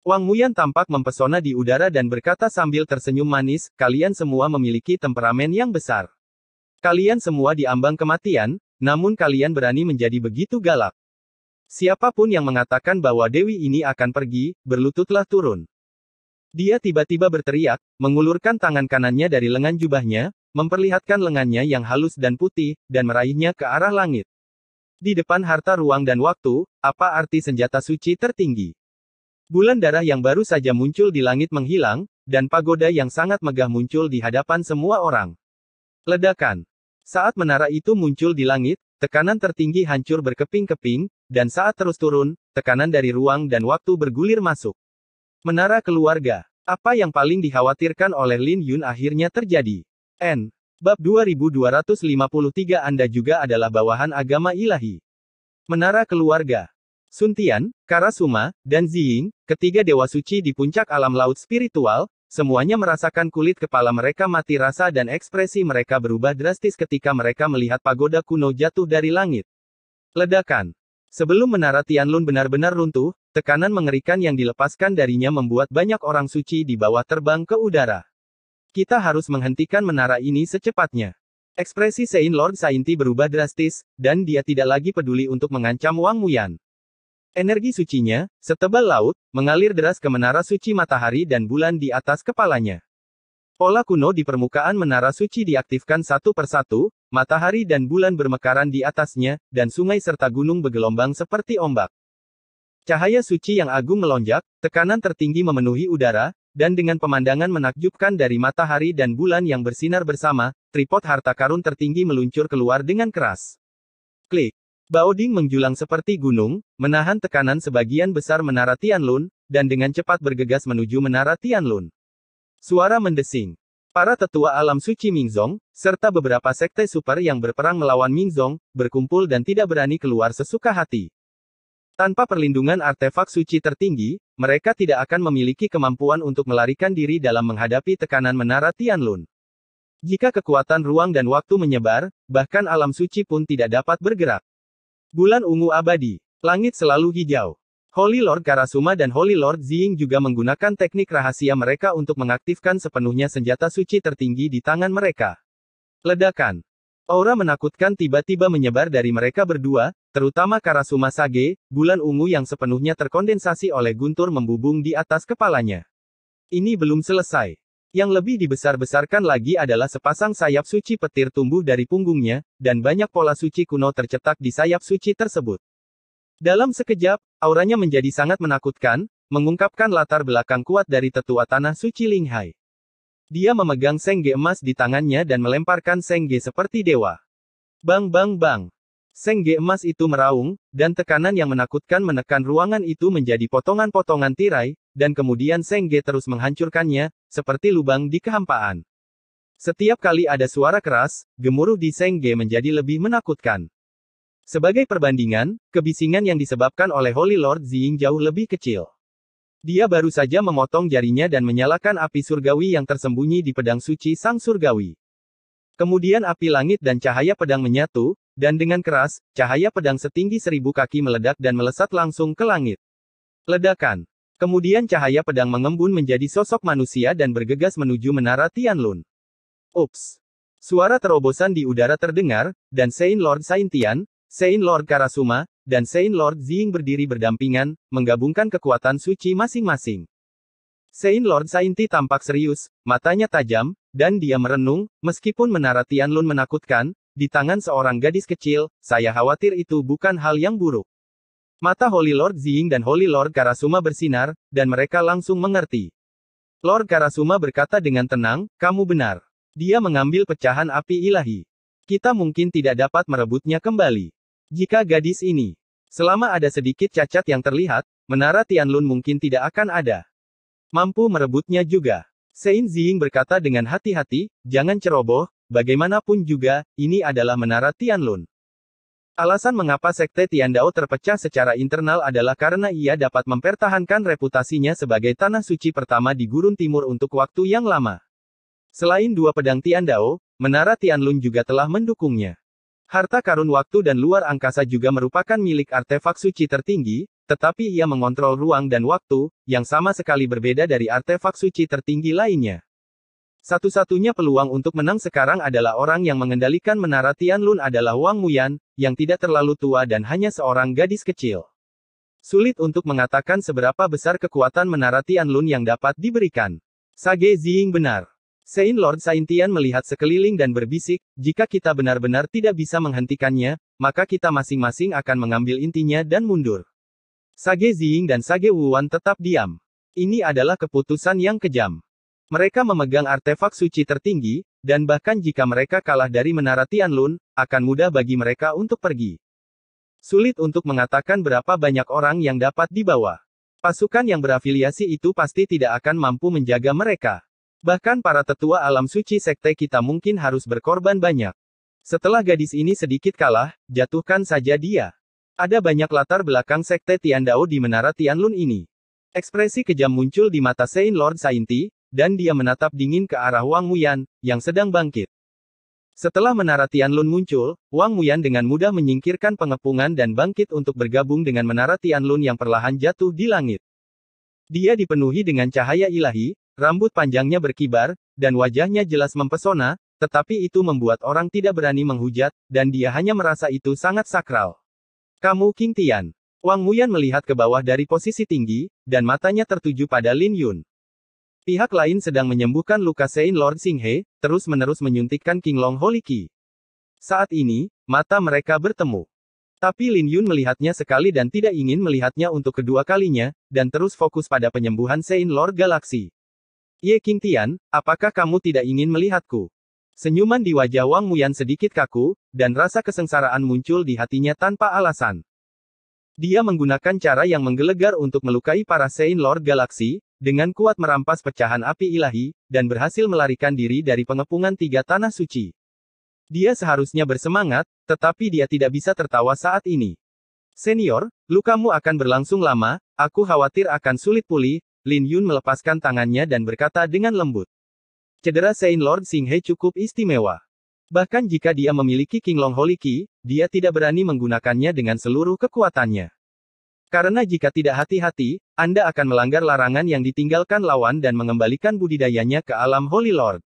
Wang Muyan tampak mempesona di udara dan berkata sambil tersenyum manis, kalian semua memiliki temperamen yang besar. Kalian semua diambang kematian, namun kalian berani menjadi begitu galak. Siapapun yang mengatakan bahwa Dewi ini akan pergi, berlututlah turun. Dia tiba-tiba berteriak, mengulurkan tangan kanannya dari lengan jubahnya, memperlihatkan lengannya yang halus dan putih, dan meraihnya ke arah langit. Di depan harta ruang dan waktu, apa arti senjata suci tertinggi? Bulan darah yang baru saja muncul di langit menghilang, dan pagoda yang sangat megah muncul di hadapan semua orang. Ledakan. Saat menara itu muncul di langit, tekanan tertinggi hancur berkeping-keping, dan saat terus turun, tekanan dari ruang dan waktu bergulir masuk. Menara keluarga. Apa yang paling dikhawatirkan oleh Lin Yun akhirnya terjadi. Bab 2253 Anda juga adalah bawahan agama ilahi. Menara keluarga. Sun Tian, Karasuma, dan Ziying, ketiga dewa suci di puncak alam laut spiritual, semuanya merasakan kulit kepala mereka mati rasa dan ekspresi mereka berubah drastis ketika mereka melihat pagoda kuno jatuh dari langit. Ledakan. Sebelum menara Tianlun benar-benar runtuh, tekanan mengerikan yang dilepaskan darinya membuat banyak orang suci di bawah terbang ke udara. Kita harus menghentikan menara ini secepatnya. Ekspresi Saint Lord Sainti berubah drastis, dan dia tidak lagi peduli untuk mengancam Wang Muyan. Energi sucinya, setebal laut, mengalir deras ke menara suci matahari dan bulan di atas kepalanya. Pola kuno di permukaan menara suci diaktifkan satu persatu, matahari dan bulan bermekaran di atasnya, dan sungai serta gunung bergelombang seperti ombak. Cahaya suci yang agung melonjak, tekanan tertinggi memenuhi udara, dan dengan pemandangan menakjubkan dari matahari dan bulan yang bersinar bersama, tripod harta karun tertinggi meluncur keluar dengan keras. Klik. Baoding menjulang seperti gunung, menahan tekanan sebagian besar menara Tianlun, dan dengan cepat bergegas menuju menara Tianlun. Suara mendesing. Para tetua alam suci Mingzong, serta beberapa sekte super yang berperang melawan Mingzong, berkumpul dan tidak berani keluar sesuka hati. Tanpa perlindungan artefak suci tertinggi, mereka tidak akan memiliki kemampuan untuk melarikan diri dalam menghadapi tekanan menara Tianlun. Jika kekuatan ruang dan waktu menyebar, bahkan alam suci pun tidak dapat bergerak. Bulan ungu abadi. Langit selalu hijau. Holy Lord Karasuma dan Holy Lord Ziying juga menggunakan teknik rahasia mereka untuk mengaktifkan sepenuhnya senjata suci tertinggi di tangan mereka. Ledakan. Aura menakutkan tiba-tiba menyebar dari mereka berdua, terutama Karasuma Sage, bulan ungu yang sepenuhnya terkondensasi oleh guntur membubung di atas kepalanya. Ini belum selesai. Yang lebih dibesar-besarkan lagi adalah sepasang sayap suci petir tumbuh dari punggungnya, dan banyak pola suci kuno tercetak di sayap suci tersebut. Dalam sekejap, auranya menjadi sangat menakutkan, mengungkapkan latar belakang kuat dari tetua tanah suci Linghai. Dia memegang sengge emas di tangannya dan melemparkan sengge seperti dewa. Bang bang bang. Sengge emas itu meraung, dan tekanan yang menakutkan menekan ruangan itu menjadi potongan-potongan tirai, dan kemudian sengge terus menghancurkannya, seperti lubang di kehampaan. Setiap kali ada suara keras, gemuruh di sengge menjadi lebih menakutkan. Sebagai perbandingan, kebisingan yang disebabkan oleh Holy Lord Ziying jauh lebih kecil. Dia baru saja memotong jarinya dan menyalakan api surgawi yang tersembunyi di pedang suci sang surgawi. Kemudian api langit dan cahaya pedang menyatu, dan dengan keras, cahaya pedang setinggi 1000 kaki meledak dan melesat langsung ke langit. Ledakan. Kemudian cahaya pedang mengembun menjadi sosok manusia dan bergegas menuju menara Tianlun. Ups. Suara terobosan di udara terdengar, dan Saint Lord Saintian, Saint Lord Karasuma, dan Saint Lord Ziying berdiri berdampingan, menggabungkan kekuatan suci masing-masing. Saint Lord Sainti tampak serius, matanya tajam, dan dia merenung, meskipun menara Tianlun menakutkan, di tangan seorang gadis kecil, saya khawatir itu bukan hal yang buruk. Mata Holy Lord Ziying dan Holy Lord Karasuma bersinar, dan mereka langsung mengerti. Lord Karasuma berkata dengan tenang, kamu benar. Dia mengambil pecahan api ilahi. Kita mungkin tidak dapat merebutnya kembali. Jika gadis ini, selama ada sedikit cacat yang terlihat, menara Tianlun mungkin tidak akan ada. Mampu merebutnya juga. Saint Ziying berkata dengan hati-hati, jangan ceroboh, bagaimanapun juga, ini adalah menara Tianlun. Alasan mengapa Sekte Tiandao terpecah secara internal adalah karena ia dapat mempertahankan reputasinya sebagai tanah suci pertama di Gurun Timur untuk waktu yang lama. Selain dua pedang Tiandao, menara Tianlun juga telah mendukungnya. Harta karun waktu dan luar angkasa juga merupakan milik artefak suci tertinggi, tetapi ia mengontrol ruang dan waktu, yang sama sekali berbeda dari artefak suci tertinggi lainnya. Satu-satunya peluang untuk menang sekarang adalah orang yang mengendalikan menara Tianlun adalah Wang Muyan, yang tidak terlalu tua dan hanya seorang gadis kecil. Sulit untuk mengatakan seberapa besar kekuatan menara Tianlun yang dapat diberikan. Sage Ziying benar. Saint Lord Saintian melihat sekeliling dan berbisik, jika kita benar-benar tidak bisa menghentikannya, maka kita masing-masing akan mengambil intinya dan mundur. Sage Ziying dan Sage Wuwan tetap diam. Ini adalah keputusan yang kejam. Mereka memegang artefak suci tertinggi, dan bahkan jika mereka kalah dari menara Tianlun, akan mudah bagi mereka untuk pergi. Sulit untuk mengatakan berapa banyak orang yang dapat dibawa. Pasukan yang berafiliasi itu pasti tidak akan mampu menjaga mereka. Bahkan para tetua alam suci sekte kita mungkin harus berkorban banyak. Setelah gadis ini sedikit kalah, jatuhkan saja dia. Ada banyak latar belakang sekte Tiandao di menara Tianlun ini. Ekspresi kejam muncul di mata Saint Lord Sainti, dan dia menatap dingin ke arah Wang Muyan, yang sedang bangkit. Setelah menara Tianlun muncul, Wang Muyan dengan mudah menyingkirkan pengepungan dan bangkit untuk bergabung dengan menara Tianlun yang perlahan jatuh di langit. Dia dipenuhi dengan cahaya ilahi, rambut panjangnya berkibar, dan wajahnya jelas mempesona, tetapi itu membuat orang tidak berani menghujat, dan dia hanya merasa itu sangat sakral. Kamu King Tian. Wang Muyan melihat ke bawah dari posisi tinggi, dan matanya tertuju pada Lin Yun. Pihak lain sedang menyembuhkan luka Saint Lord Xinghe, terus-menerus menyuntikkan King Long Holy Qi. Saat ini, mata mereka bertemu. Tapi Lin Yun melihatnya sekali dan tidak ingin melihatnya untuk kedua kalinya, dan terus fokus pada penyembuhan Saint Lord Galaxy. Ye King Tian, apakah kamu tidak ingin melihatku? Senyuman di wajah Wang Muyan sedikit kaku, dan rasa kesengsaraan muncul di hatinya tanpa alasan. Dia menggunakan cara yang menggelegar untuk melukai para Saint Lord Galaxy, dengan kuat merampas pecahan api ilahi, dan berhasil melarikan diri dari pengepungan tiga tanah suci. Dia seharusnya bersemangat, tetapi dia tidak bisa tertawa saat ini. Senior, lukamu akan berlangsung lama, aku khawatir akan sulit pulih. Lin Yun melepaskan tangannya dan berkata dengan lembut. Cedera Saint Lord Xinghe cukup istimewa. Bahkan jika dia memiliki King Long Holy Qi, dia tidak berani menggunakannya dengan seluruh kekuatannya. Karena jika tidak hati-hati, Anda akan melanggar larangan yang ditinggalkan lawan dan mengembalikan budidayanya ke alam Holy Lord.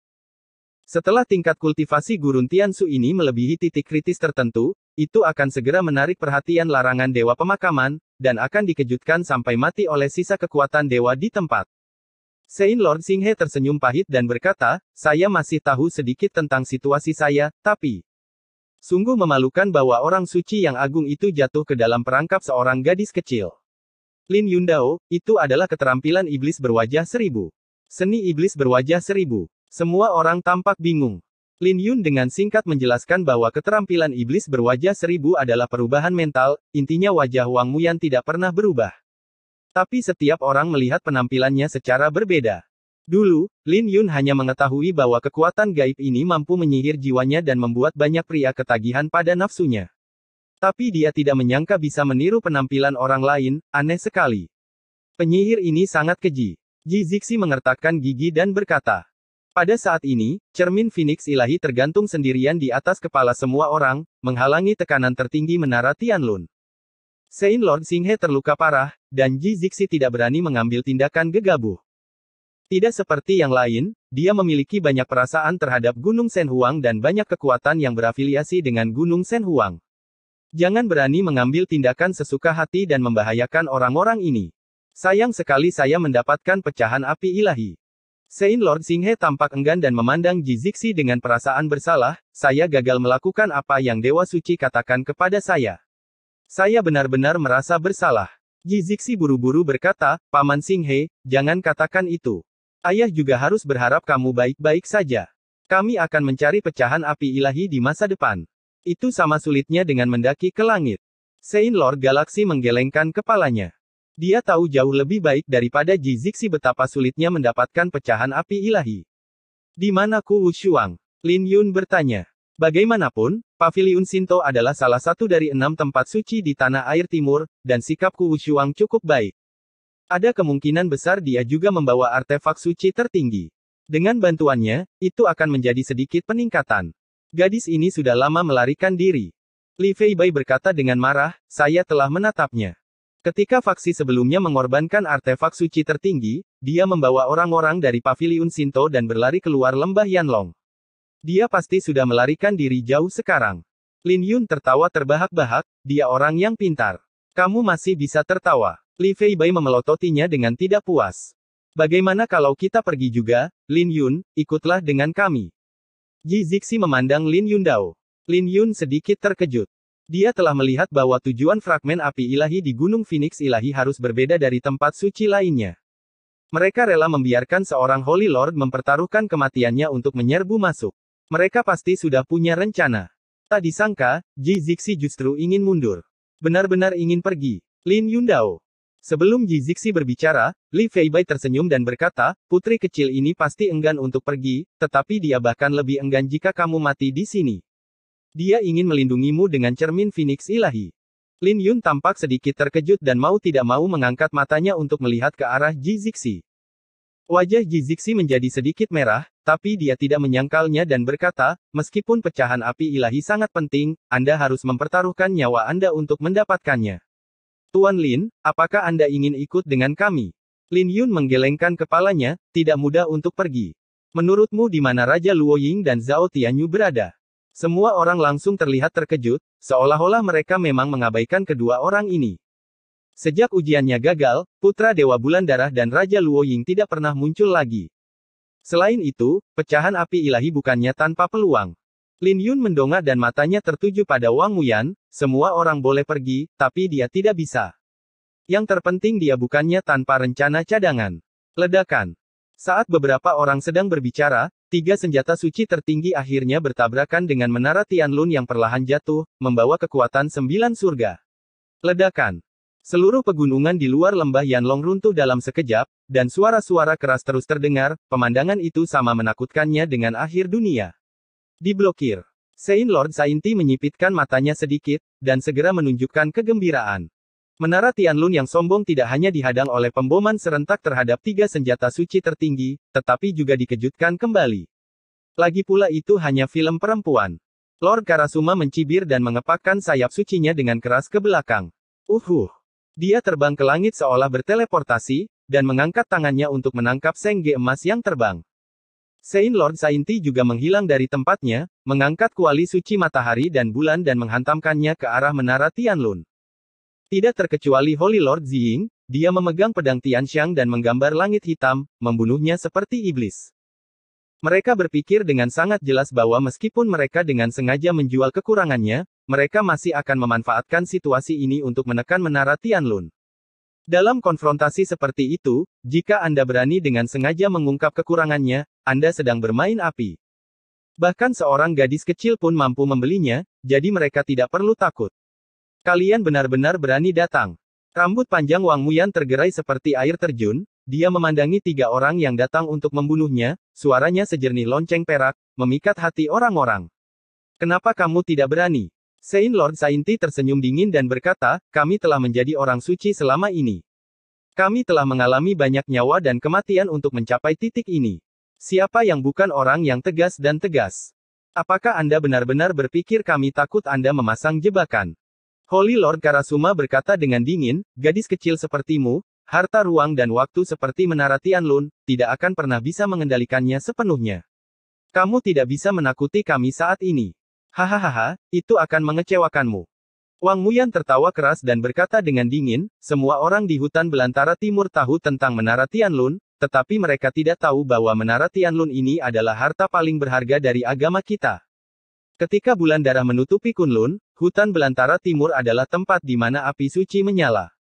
Setelah tingkat kultivasi gurun Tiansu ini melebihi titik kritis tertentu, itu akan segera menarik perhatian larangan dewa pemakaman, dan akan dikejutkan sampai mati oleh sisa kekuatan dewa di tempat. Saint Lord Xinghe tersenyum pahit dan berkata, saya masih tahu sedikit tentang situasi saya, tapi sungguh memalukan bahwa orang suci yang agung itu jatuh ke dalam perangkap seorang gadis kecil. Lin Yundao, itu adalah keterampilan iblis berwajah seribu. Seni iblis berwajah seribu. Semua orang tampak bingung. Lin Yun dengan singkat menjelaskan bahwa keterampilan iblis berwajah seribu adalah perubahan mental, intinya wajah Wang Muyan tidak pernah berubah. Tapi setiap orang melihat penampilannya secara berbeda. Dulu, Lin Yun hanya mengetahui bahwa kekuatan gaib ini mampu menyihir jiwanya dan membuat banyak pria ketagihan pada nafsunya. Tapi dia tidak menyangka bisa meniru penampilan orang lain, aneh sekali. Penyihir ini sangat keji. Ji Zixi mengertakkan gigi dan berkata, pada saat ini, cermin Phoenix ilahi tergantung sendirian di atas kepala semua orang, menghalangi tekanan tertinggi menara Tianlun. Saint Lord Xinghe terluka parah, dan Ji Zixi tidak berani mengambil tindakan gegabah. Tidak seperti yang lain, dia memiliki banyak perasaan terhadap Gunung Shenhuang dan banyak kekuatan yang berafiliasi dengan Gunung Shenhuang. Jangan berani mengambil tindakan sesuka hati dan membahayakan orang-orang ini. Sayang sekali saya mendapatkan pecahan api ilahi. Saint Lord Xinghe tampak enggan dan memandang Ji Zixi dengan perasaan bersalah, saya gagal melakukan apa yang Dewa Suci katakan kepada saya. Saya benar-benar merasa bersalah. Ji Zixi buru-buru berkata, Paman Xinghe, jangan katakan itu. Ayah juga harus berharap kamu baik-baik saja. Kami akan mencari pecahan api ilahi di masa depan. Itu sama sulitnya dengan mendaki ke langit. Saint Lord Galaxy menggelengkan kepalanya. Dia tahu jauh lebih baik daripada Ji Zixi betapa sulitnya mendapatkan pecahan api ilahi. Di mana Ku Wushuang? Lin Yun bertanya. Bagaimanapun, Paviliun Shinto adalah salah satu dari 6 tempat suci di tanah air timur, dan sikap Ku Wushuang cukup baik. Ada kemungkinan besar dia juga membawa artefak suci tertinggi. Dengan bantuannya, itu akan menjadi sedikit peningkatan. Gadis ini sudah lama melarikan diri. Li Feibai berkata dengan marah, saya telah menatapnya. Ketika faksi sebelumnya mengorbankan artefak suci tertinggi, dia membawa orang-orang dari Paviliun Shinto dan berlari keluar lembah Yanlong. Dia pasti sudah melarikan diri jauh sekarang. Lin Yun tertawa terbahak-bahak, dia orang yang pintar. Kamu masih bisa tertawa. Li Feibai memelototinya dengan tidak puas. Bagaimana kalau kita pergi juga, Lin Yun, ikutlah dengan kami. Ji Zixi memandang Lin Yundao. Lin Yun sedikit terkejut. Dia telah melihat bahwa tujuan fragmen api ilahi di Gunung Phoenix ilahi harus berbeda dari tempat suci lainnya. Mereka rela membiarkan seorang Holy Lord mempertaruhkan kematiannya untuk menyerbu masuk. Mereka pasti sudah punya rencana. Tak disangka, Ji Zixi justru ingin mundur. Benar-benar ingin pergi. Lin Yundao. Sebelum Ji Zixi berbicara, Li Feibai tersenyum dan berkata, putri kecil ini pasti enggan untuk pergi, tetapi dia bahkan lebih enggan jika kamu mati di sini. Dia ingin melindungimu dengan cermin Phoenix ilahi. Lin Yun tampak sedikit terkejut dan mau tidak mau mengangkat matanya untuk melihat ke arah Ji Zixi. Wajah Ji Zixi menjadi sedikit merah, tapi dia tidak menyangkalnya dan berkata, meskipun pecahan api ilahi sangat penting, Anda harus mempertaruhkan nyawa Anda untuk mendapatkannya. Tuan Lin, apakah Anda ingin ikut dengan kami? Lin Yun menggelengkan kepalanya, tidak mudah untuk pergi. Menurutmu di mana Raja Luo Ying dan Zhao Tianyu berada? Semua orang langsung terlihat terkejut, seolah-olah mereka memang mengabaikan kedua orang ini. Sejak ujiannya gagal, Putra Dewa Bulan Darah dan Raja Luo Ying tidak pernah muncul lagi. Selain itu, pecahan api ilahi bukannya tanpa peluang. Lin Yun mendongak dan matanya tertuju pada Wang Muyan, semua orang boleh pergi, tapi dia tidak bisa. Yang terpenting dia bukannya tanpa rencana cadangan. Ledakan. Saat beberapa orang sedang berbicara, 3 senjata suci tertinggi akhirnya bertabrakan dengan menara Tianlun yang perlahan jatuh, membawa kekuatan 9 surga. Ledakan. Seluruh pegunungan di luar lembah Yanlong runtuh dalam sekejap, dan suara-suara keras terus terdengar, pemandangan itu sama menakutkannya dengan akhir dunia. Diblokir. Saint Lord Sainti menyipitkan matanya sedikit, dan segera menunjukkan kegembiraan. Menara Tianlun yang sombong tidak hanya dihadang oleh pemboman serentak terhadap 3 senjata suci tertinggi, tetapi juga dikejutkan kembali. Lagi pula itu hanya film perempuan. Lord Karasuma mencibir dan mengepakkan sayap sucinya dengan keras ke belakang. Dia terbang ke langit seolah berteleportasi, dan mengangkat tangannya untuk menangkap Seng Ge emas yang terbang. Saint Lord Sainti juga menghilang dari tempatnya, mengangkat kuali suci matahari dan bulan dan menghantamkannya ke arah menara Tianlun. Tidak terkecuali Holy Lord Ziying, dia memegang pedang Tianxiang dan menggambar langit hitam, membunuhnya seperti iblis. Mereka berpikir dengan sangat jelas bahwa meskipun mereka dengan sengaja menjual kekurangannya, mereka masih akan memanfaatkan situasi ini untuk menekan menara Tianlun. Dalam konfrontasi seperti itu, jika Anda berani dengan sengaja mengungkap kekurangannya, Anda sedang bermain api. Bahkan seorang gadis kecil pun mampu membelinya, jadi mereka tidak perlu takut. Kalian benar-benar berani datang. Rambut panjang Wang Muyan tergerai seperti air terjun, dia memandangi 3 orang yang datang untuk membunuhnya, suaranya sejernih lonceng perak, memikat hati orang-orang. Kenapa kamu tidak berani? Saint Lord Sainti tersenyum dingin dan berkata, kami telah menjadi orang suci selama ini. Kami telah mengalami banyak nyawa dan kematian untuk mencapai titik ini. Siapa yang bukan orang yang tegas dan tegas? Apakah Anda benar-benar berpikir kami takut Anda memasang jebakan? Holy Lord Karasuma berkata dengan dingin, gadis kecil sepertimu, harta ruang dan waktu seperti menara Tianlun, tidak akan pernah bisa mengendalikannya sepenuhnya. Kamu tidak bisa menakuti kami saat ini. Hahaha, itu akan mengecewakanmu. Wang Muyan tertawa keras dan berkata dengan dingin, semua orang di hutan belantara timur tahu tentang menara Tianlun, tetapi mereka tidak tahu bahwa menara Tianlun ini adalah harta paling berharga dari agama kita. Ketika bulan darah menutupi Kunlun, hutan belantara timur adalah tempat di mana api suci menyala.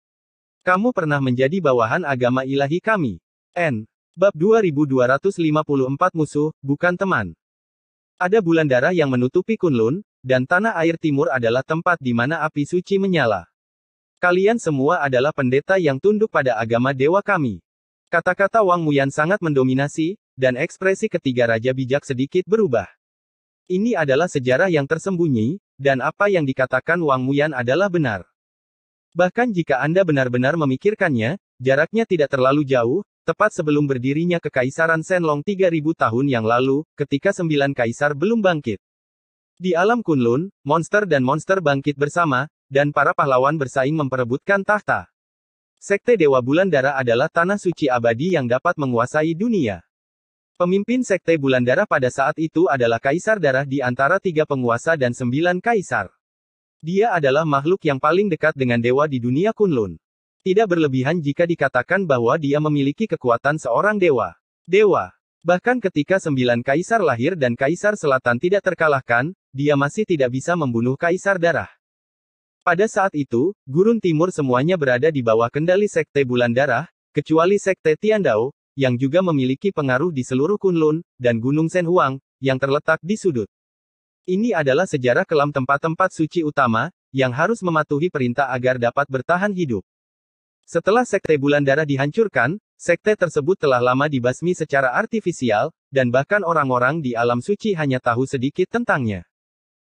Kamu pernah menjadi bawahan agama ilahi kami. Bab 2254 Musuh, bukan teman. Ada bulan darah yang menutupi Kunlun, dan tanah air timur adalah tempat di mana api suci menyala. Kalian semua adalah pendeta yang tunduk pada agama dewa kami. Kata-kata Wang Muyan sangat mendominasi, dan ekspresi ketiga raja bijak sedikit berubah. Ini adalah sejarah yang tersembunyi, dan apa yang dikatakan Wang Muyan adalah benar. Bahkan jika Anda benar-benar memikirkannya, jaraknya tidak terlalu jauh, tepat sebelum berdirinya Kekaisaran Shenlong 3000 tahun yang lalu, ketika 9 kaisar belum bangkit. Di alam Kunlun, monster dan monster bangkit bersama, dan para pahlawan bersaing memperebutkan tahta. Sekte Dewa Bulan Darah adalah tanah suci abadi yang dapat menguasai dunia. Pemimpin Sekte Bulan Darah pada saat itu adalah Kaisar Darah di antara 3 penguasa dan 9 kaisar. Dia adalah makhluk yang paling dekat dengan dewa di dunia Kunlun. Tidak berlebihan jika dikatakan bahwa dia memiliki kekuatan seorang dewa. Bahkan ketika 9 kaisar lahir dan kaisar selatan tidak terkalahkan, dia masih tidak bisa membunuh Kaisar Darah. Pada saat itu, gurun timur semuanya berada di bawah kendali Sekte Bulan Darah, kecuali Sekte Tiandao, yang juga memiliki pengaruh di seluruh Kunlun, dan Gunung Shenhuang, yang terletak di sudut. Ini adalah sejarah kelam tempat-tempat suci utama, yang harus mematuhi perintah agar dapat bertahan hidup. Setelah Sekte Bulan Darah dihancurkan, sekte tersebut telah lama dibasmi secara artifisial, dan bahkan orang-orang di alam suci hanya tahu sedikit tentangnya.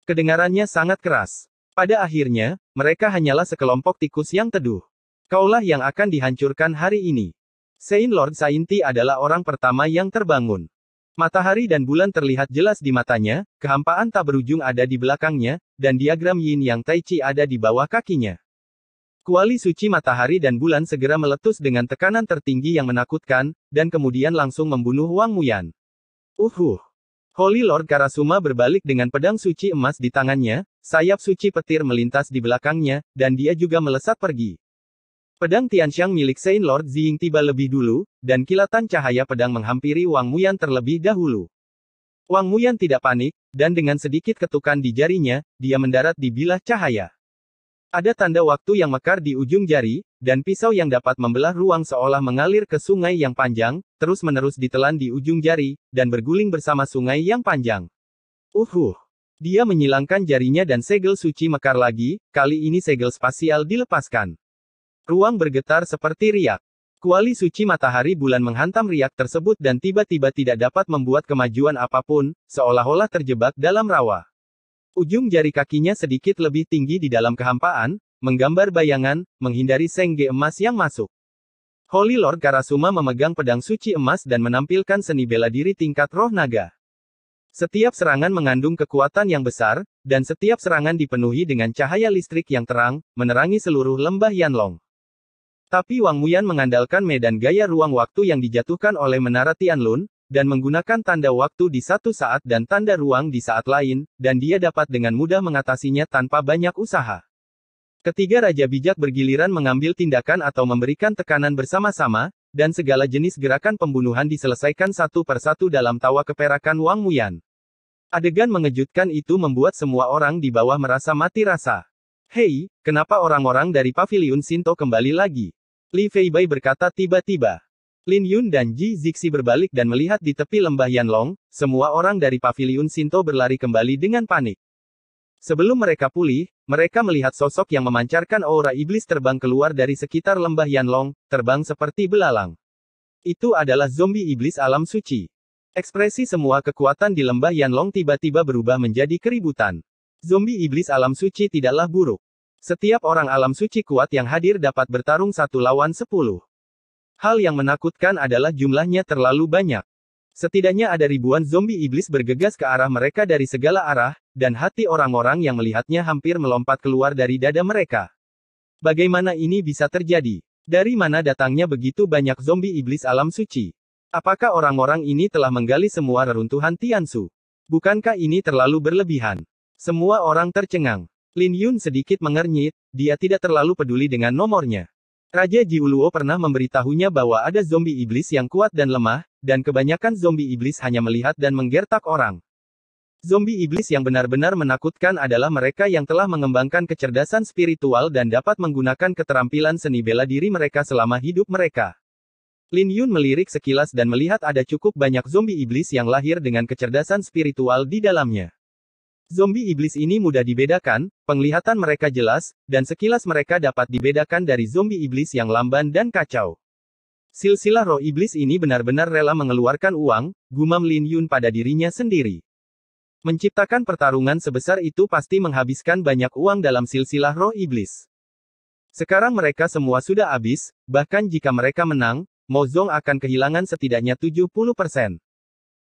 Kedengarannya sangat keras. Pada akhirnya, mereka hanyalah sekelompok tikus yang teduh. Kaulah yang akan dihancurkan hari ini. Saint Lord Sainti adalah orang pertama yang terbangun. Matahari dan bulan terlihat jelas di matanya, kehampaan tak berujung ada di belakangnya, dan diagram Yin Yang Tai Chi ada di bawah kakinya. Kuali suci matahari dan bulan segera meletus dengan tekanan tertinggi yang menakutkan, dan kemudian langsung membunuh Wang Muyan. Holy Lord Karasuma berbalik dengan pedang suci emas di tangannya, sayap suci petir melintas di belakangnya, dan dia juga melesat pergi. Pedang Tianxiang milik Saint Lord Ziying tiba lebih dulu, dan kilatan cahaya pedang menghampiri Wang Muyan terlebih dahulu. Wang Muyan tidak panik, dan dengan sedikit ketukan di jarinya, dia mendarat di bilah cahaya. Ada tanda waktu yang mekar di ujung jari, dan pisau yang dapat membelah ruang seolah mengalir ke sungai yang panjang, terus-menerus ditelan di ujung jari, dan berguling bersama sungai yang panjang. Dia menyilangkan jarinya dan segel suci mekar lagi, kali ini segel spasial dilepaskan. Ruang bergetar seperti riak. Kuali suci matahari bulan menghantam riak tersebut dan tiba-tiba tidak dapat membuat kemajuan apapun, seolah-olah terjebak dalam rawa. Ujung jari kakinya sedikit lebih tinggi di dalam kehampaan, menggambar bayangan, menghindari sengge emas yang masuk. Holy Lord Karasuma memegang pedang suci emas dan menampilkan seni bela diri tingkat roh naga. Setiap serangan mengandung kekuatan yang besar, dan setiap serangan dipenuhi dengan cahaya listrik yang terang, menerangi seluruh lembah Yanlong. Tapi Wang Muyan mengandalkan medan gaya ruang waktu yang dijatuhkan oleh menara Tianlun, dan menggunakan tanda waktu di satu saat dan tanda ruang di saat lain, dan dia dapat dengan mudah mengatasinya tanpa banyak usaha. Ketiga Raja Bijak bergiliran mengambil tindakan atau memberikan tekanan bersama-sama, dan segala jenis gerakan pembunuhan diselesaikan satu persatu dalam tawa keperakan Wang Muyan. Adegan mengejutkan itu membuat semua orang di bawah merasa mati rasa. Hei, kenapa orang-orang dari paviliun Shinto kembali lagi? Li Feibai berkata tiba-tiba. Lin Yun dan Ji Zixi berbalik dan melihat di tepi lembah Yanlong, semua orang dari paviliun Shinto berlari kembali dengan panik. Sebelum mereka pulih, mereka melihat sosok yang memancarkan aura iblis terbang keluar dari sekitar lembah Yanlong, terbang seperti belalang. Itu adalah zombie iblis alam suci. Ekspresi semua kekuatan di lembah Yanlong tiba-tiba berubah menjadi keributan. Zombie iblis alam suci tidaklah buruk. Setiap orang alam suci kuat yang hadir dapat bertarung 1 lawan 10. Hal yang menakutkan adalah jumlahnya terlalu banyak. Setidaknya ada ribuan zombie iblis bergegas ke arah mereka dari segala arah, dan hati orang-orang yang melihatnya hampir melompat keluar dari dada mereka. Bagaimana ini bisa terjadi? Dari mana datangnya begitu banyak zombie iblis alam suci? Apakah orang-orang ini telah menggali semua reruntuhan Tianshu? Bukankah ini terlalu berlebihan? Semua orang tercengang. Lin Yun sedikit mengernyit, dia tidak terlalu peduli dengan nomornya. Raja Jiuluo pernah memberitahunya bahwa ada zombie iblis yang kuat dan lemah, dan kebanyakan zombie iblis hanya melihat dan menggertak orang. Zombie iblis yang benar-benar menakutkan adalah mereka yang telah mengembangkan kecerdasan spiritual dan dapat menggunakan keterampilan seni bela diri mereka selama hidup mereka. Lin Yun melirik sekilas dan melihat ada cukup banyak zombie iblis yang lahir dengan kecerdasan spiritual di dalamnya. Zombie iblis ini mudah dibedakan, penglihatan mereka jelas, dan sekilas mereka dapat dibedakan dari zombie iblis yang lamban dan kacau. Silsilah roh iblis ini benar-benar rela mengeluarkan uang, gumam Lin Yun pada dirinya sendiri. Menciptakan pertarungan sebesar itu pasti menghabiskan banyak uang dalam silsilah roh iblis. Sekarang mereka semua sudah habis, bahkan jika mereka menang, Mozong akan kehilangan setidaknya 70%.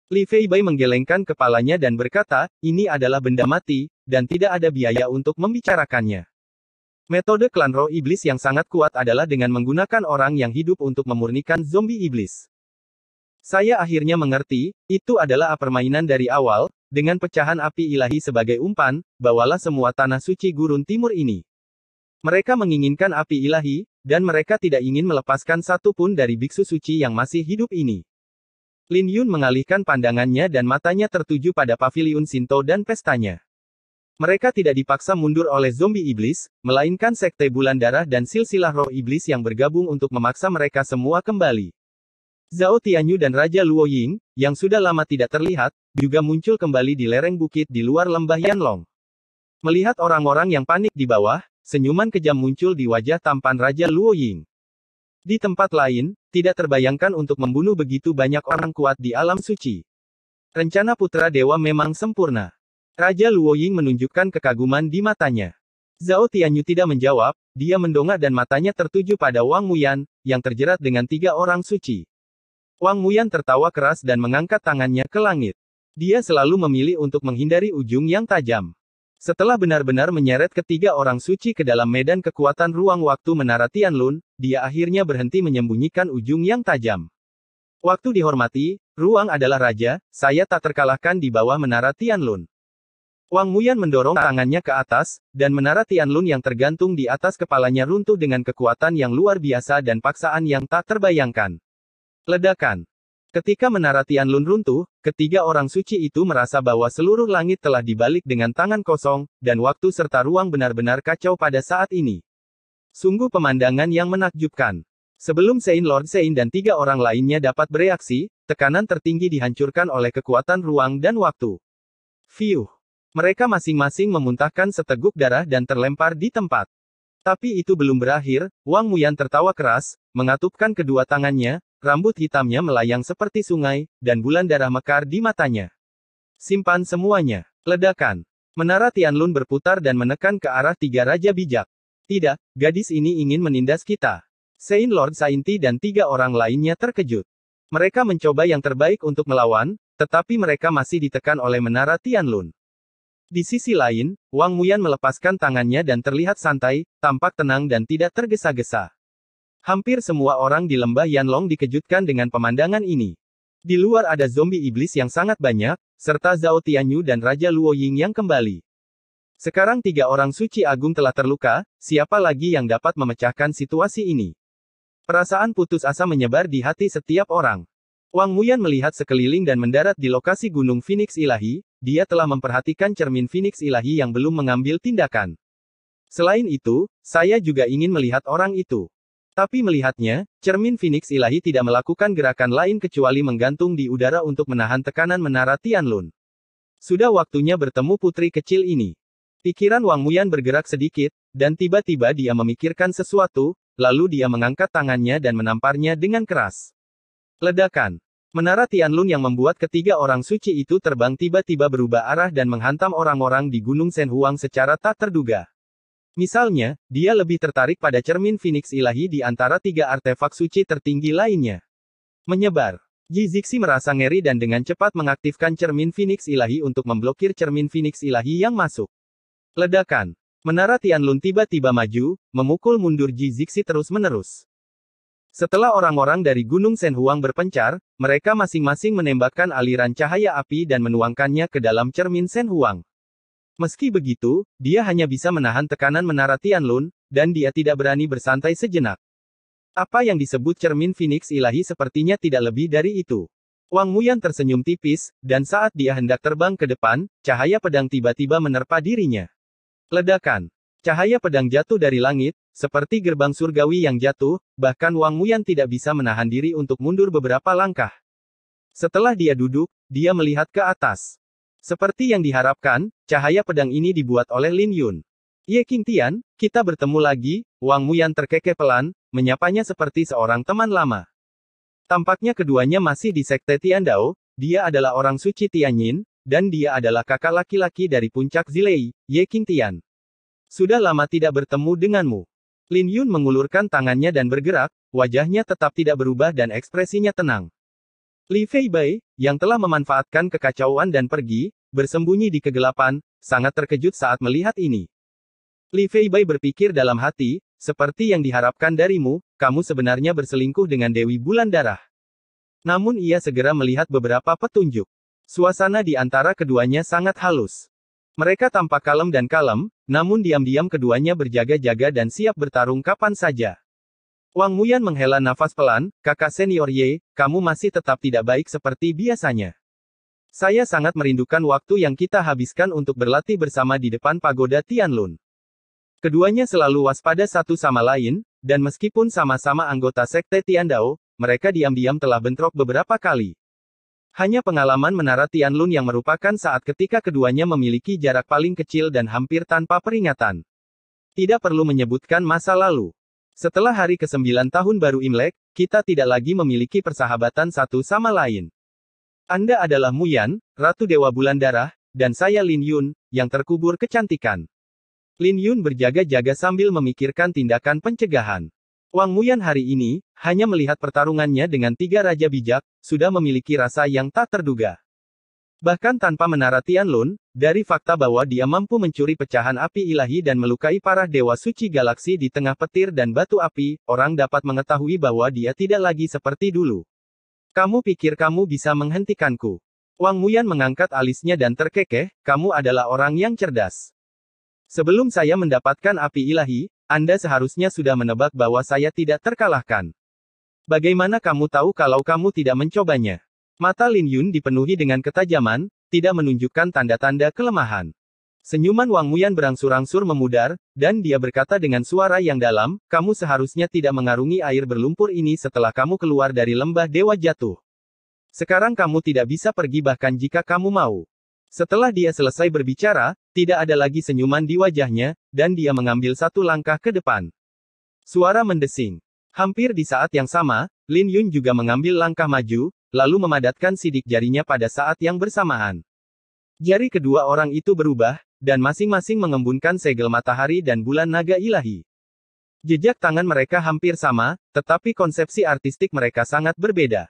Li Feibai menggelengkan kepalanya dan berkata, ini adalah benda mati, dan tidak ada biaya untuk membicarakannya. Metode klan roh iblis yang sangat kuat adalah dengan menggunakan orang yang hidup untuk memurnikan zombie iblis. Saya akhirnya mengerti, itu adalah permainan dari awal, dengan pecahan api ilahi sebagai umpan, bawalah semua tanah suci gurun timur ini. Mereka menginginkan api ilahi, dan mereka tidak ingin melepaskan satu pun dari biksu suci yang masih hidup ini. Lin Yun mengalihkan pandangannya dan matanya tertuju pada paviliun Shinto dan pestanya. Mereka tidak dipaksa mundur oleh zombie iblis, melainkan sekte bulan darah dan silsilah roh iblis yang bergabung untuk memaksa mereka semua kembali. Zhao Tianyu dan Raja Luo Ying, yang sudah lama tidak terlihat, juga muncul kembali di lereng bukit di luar lembah Yanlong. Melihat orang-orang yang panik di bawah, senyuman kejam muncul di wajah tampan Raja Luo Ying. Di tempat lain, tidak terbayangkan untuk membunuh begitu banyak orang kuat di alam suci. Rencana Putra Dewa memang sempurna. Raja Luo Ying menunjukkan kekaguman di matanya. Zhao Tianyu tidak menjawab, dia mendongak dan matanya tertuju pada Wang Muyan, yang terjerat dengan 3 orang suci. Wang Muyan tertawa keras dan mengangkat tangannya ke langit. Dia selalu memilih untuk menghindari ujung yang tajam. Setelah benar-benar menyeret ketiga orang suci ke dalam medan kekuatan ruang waktu Menara Tianlun, dia akhirnya berhenti menyembunyikan ujung yang tajam. Waktu dihormati, ruang adalah raja, saya tak terkalahkan di bawah Menara Tianlun. Wang Muyan mendorong tangannya ke atas, dan Menara Tianlun yang tergantung di atas kepalanya runtuh dengan kekuatan yang luar biasa dan paksaan yang tak terbayangkan. Ledakan. Ketika Menara Tianlun runtuh, ketiga orang suci itu merasa bahwa seluruh langit telah dibalik dengan tangan kosong, dan waktu serta ruang benar-benar kacau pada saat ini. Sungguh pemandangan yang menakjubkan. Sebelum Lord Sein dan 3 orang lainnya dapat bereaksi, tekanan tertinggi dihancurkan oleh kekuatan ruang dan waktu. Fiuh. Mereka masing-masing memuntahkan seteguk darah dan terlempar di tempat. Tapi itu belum berakhir, Wang Muyan tertawa keras, mengatupkan kedua tangannya, rambut hitamnya melayang seperti sungai, dan bulan darah mekar di matanya. Simpan semuanya. Ledakan. Menara Tianlun berputar dan menekan ke arah 3 raja bijak. Tidak, gadis ini ingin menindas kita. Lord Sainti dan 3 orang lainnya terkejut. Mereka mencoba yang terbaik untuk melawan, tetapi mereka masih ditekan oleh Menara Tianlun. Di sisi lain, Wang Muyan melepaskan tangannya dan terlihat santai, tampak tenang dan tidak tergesa-gesa. Hampir semua orang di lembah Yanlong dikejutkan dengan pemandangan ini. Di luar ada zombie iblis yang sangat banyak, serta Zhao Tianyu dan Raja Luo Ying yang kembali. Sekarang 3 orang suci agung telah terluka, siapa lagi yang dapat memecahkan situasi ini? Perasaan putus asa menyebar di hati setiap orang. Wang Muyan melihat sekeliling dan mendarat di lokasi Gunung Phoenix Ilahi, dia telah memperhatikan cermin Phoenix Ilahi yang belum mengambil tindakan. Selain itu, saya juga ingin melihat orang itu. Tapi melihatnya, cermin Phoenix Ilahi tidak melakukan gerakan lain kecuali menggantung di udara untuk menahan tekanan menara Tianlun. Sudah waktunya bertemu putri kecil ini. Pikiran Wang Muyan bergerak sedikit, dan tiba-tiba dia memikirkan sesuatu, lalu dia mengangkat tangannya dan menamparnya dengan keras. Ledakan. Menara Tianlun yang membuat ketiga orang suci itu terbang tiba-tiba berubah arah dan menghantam orang-orang di Gunung Shenhuang secara tak terduga. Misalnya, dia lebih tertarik pada cermin Phoenix Ilahi di antara 3 artefak suci tertinggi lainnya. Menyebar. Ji Zixi merasa ngeri dan dengan cepat mengaktifkan cermin Phoenix Ilahi untuk memblokir cermin Phoenix Ilahi yang masuk. Ledakan. Menara Tianlun tiba-tiba maju, memukul mundur Ji Zixi terus-menerus. Setelah orang-orang dari Gunung Shenhuang berpencar, mereka masing-masing menembakkan aliran cahaya api dan menuangkannya ke dalam cermin Shenhuang. Meski begitu, dia hanya bisa menahan tekanan menara Tianlun, dan dia tidak berani bersantai sejenak. Apa yang disebut cermin Phoenix Ilahi sepertinya tidak lebih dari itu. Wang Muyan tersenyum tipis, dan saat dia hendak terbang ke depan, cahaya pedang tiba-tiba menerpa dirinya. Ledakan. Cahaya pedang jatuh dari langit, seperti gerbang surgawi yang jatuh, bahkan Wang Muyan tidak bisa menahan diri untuk mundur beberapa langkah. Setelah dia duduk, dia melihat ke atas. Seperti yang diharapkan, cahaya pedang ini dibuat oleh Lin Yun. Ye Qingtian, kita bertemu lagi, Wang Muyan terkekeh pelan, menyapanya seperti seorang teman lama. Tampaknya keduanya masih di Sekte Tiandao, dia adalah orang suci Tianyin, dan dia adalah kakak laki-laki dari puncak Zilei, Ye Qingtian. Sudah lama tidak bertemu denganmu. Lin Yun mengulurkan tangannya dan bergerak, wajahnya tetap tidak berubah dan ekspresinya tenang. Li Feibai, yang telah memanfaatkan kekacauan dan pergi, bersembunyi di kegelapan, sangat terkejut saat melihat ini. Li Feibai berpikir dalam hati, seperti yang diharapkan darimu, kamu sebenarnya berselingkuh dengan Dewi Bulan Darah. Namun ia segera melihat beberapa petunjuk. Suasana di antara keduanya sangat halus. Mereka tampak kalem, namun diam-diam keduanya berjaga-jaga dan siap bertarung kapan saja. Wang Muyan menghela nafas pelan, kakak senior Ye, kamu masih tetap tidak baik seperti biasanya. Saya sangat merindukan waktu yang kita habiskan untuk berlatih bersama di depan pagoda Tianlun. Keduanya selalu waspada satu sama lain, dan meskipun sama-sama anggota Sekte Tiandao, mereka diam-diam telah bentrok beberapa kali. Hanya pengalaman menara Tianlun yang merupakan saat ketika keduanya memiliki jarak paling kecil dan hampir tanpa peringatan. Tidak perlu menyebutkan masa lalu. Setelah hari ke-9 tahun baru Imlek, kita tidak lagi memiliki persahabatan satu sama lain. Anda adalah Muyan, Ratu Dewa Bulan Darah, dan saya Lin Yun, yang terkubur kecantikan. Lin Yun berjaga-jaga sambil memikirkan tindakan pencegahan. Wang Muyan hari ini, hanya melihat pertarungannya dengan 3 raja bijak, sudah memiliki rasa yang tak terduga. Bahkan tanpa menara Tianlun, dari fakta bahwa dia mampu mencuri pecahan api ilahi dan melukai para dewa suci galaksi di tengah petir dan batu api, orang dapat mengetahui bahwa dia tidak lagi seperti dulu. Kamu pikir kamu bisa menghentikanku? Wang Muyan mengangkat alisnya dan terkekeh, kamu adalah orang yang cerdas. Sebelum saya mendapatkan api ilahi, Anda seharusnya sudah menebak bahwa saya tidak terkalahkan. Bagaimana kamu tahu kalau kamu tidak mencobanya? Mata Lin Yun dipenuhi dengan ketajaman, tidak menunjukkan tanda-tanda kelemahan. Senyuman Wang Muyan berangsur-angsur memudar, dan dia berkata dengan suara yang dalam, kamu seharusnya tidak mengarungi air berlumpur ini setelah kamu keluar dari lembah Dewa Jatuh. Sekarang kamu tidak bisa pergi bahkan jika kamu mau. Setelah dia selesai berbicara, tidak ada lagi senyuman di wajahnya, dan dia mengambil satu langkah ke depan. Suara mendesing. Hampir di saat yang sama, Lin Yun juga mengambil langkah maju, lalu memadatkan sidik jarinya pada saat yang bersamaan. Jari kedua orang itu berubah, dan masing-masing mengembunkan segel matahari dan bulan naga ilahi. Jejak tangan mereka hampir sama, tetapi konsepsi artistik mereka sangat berbeda.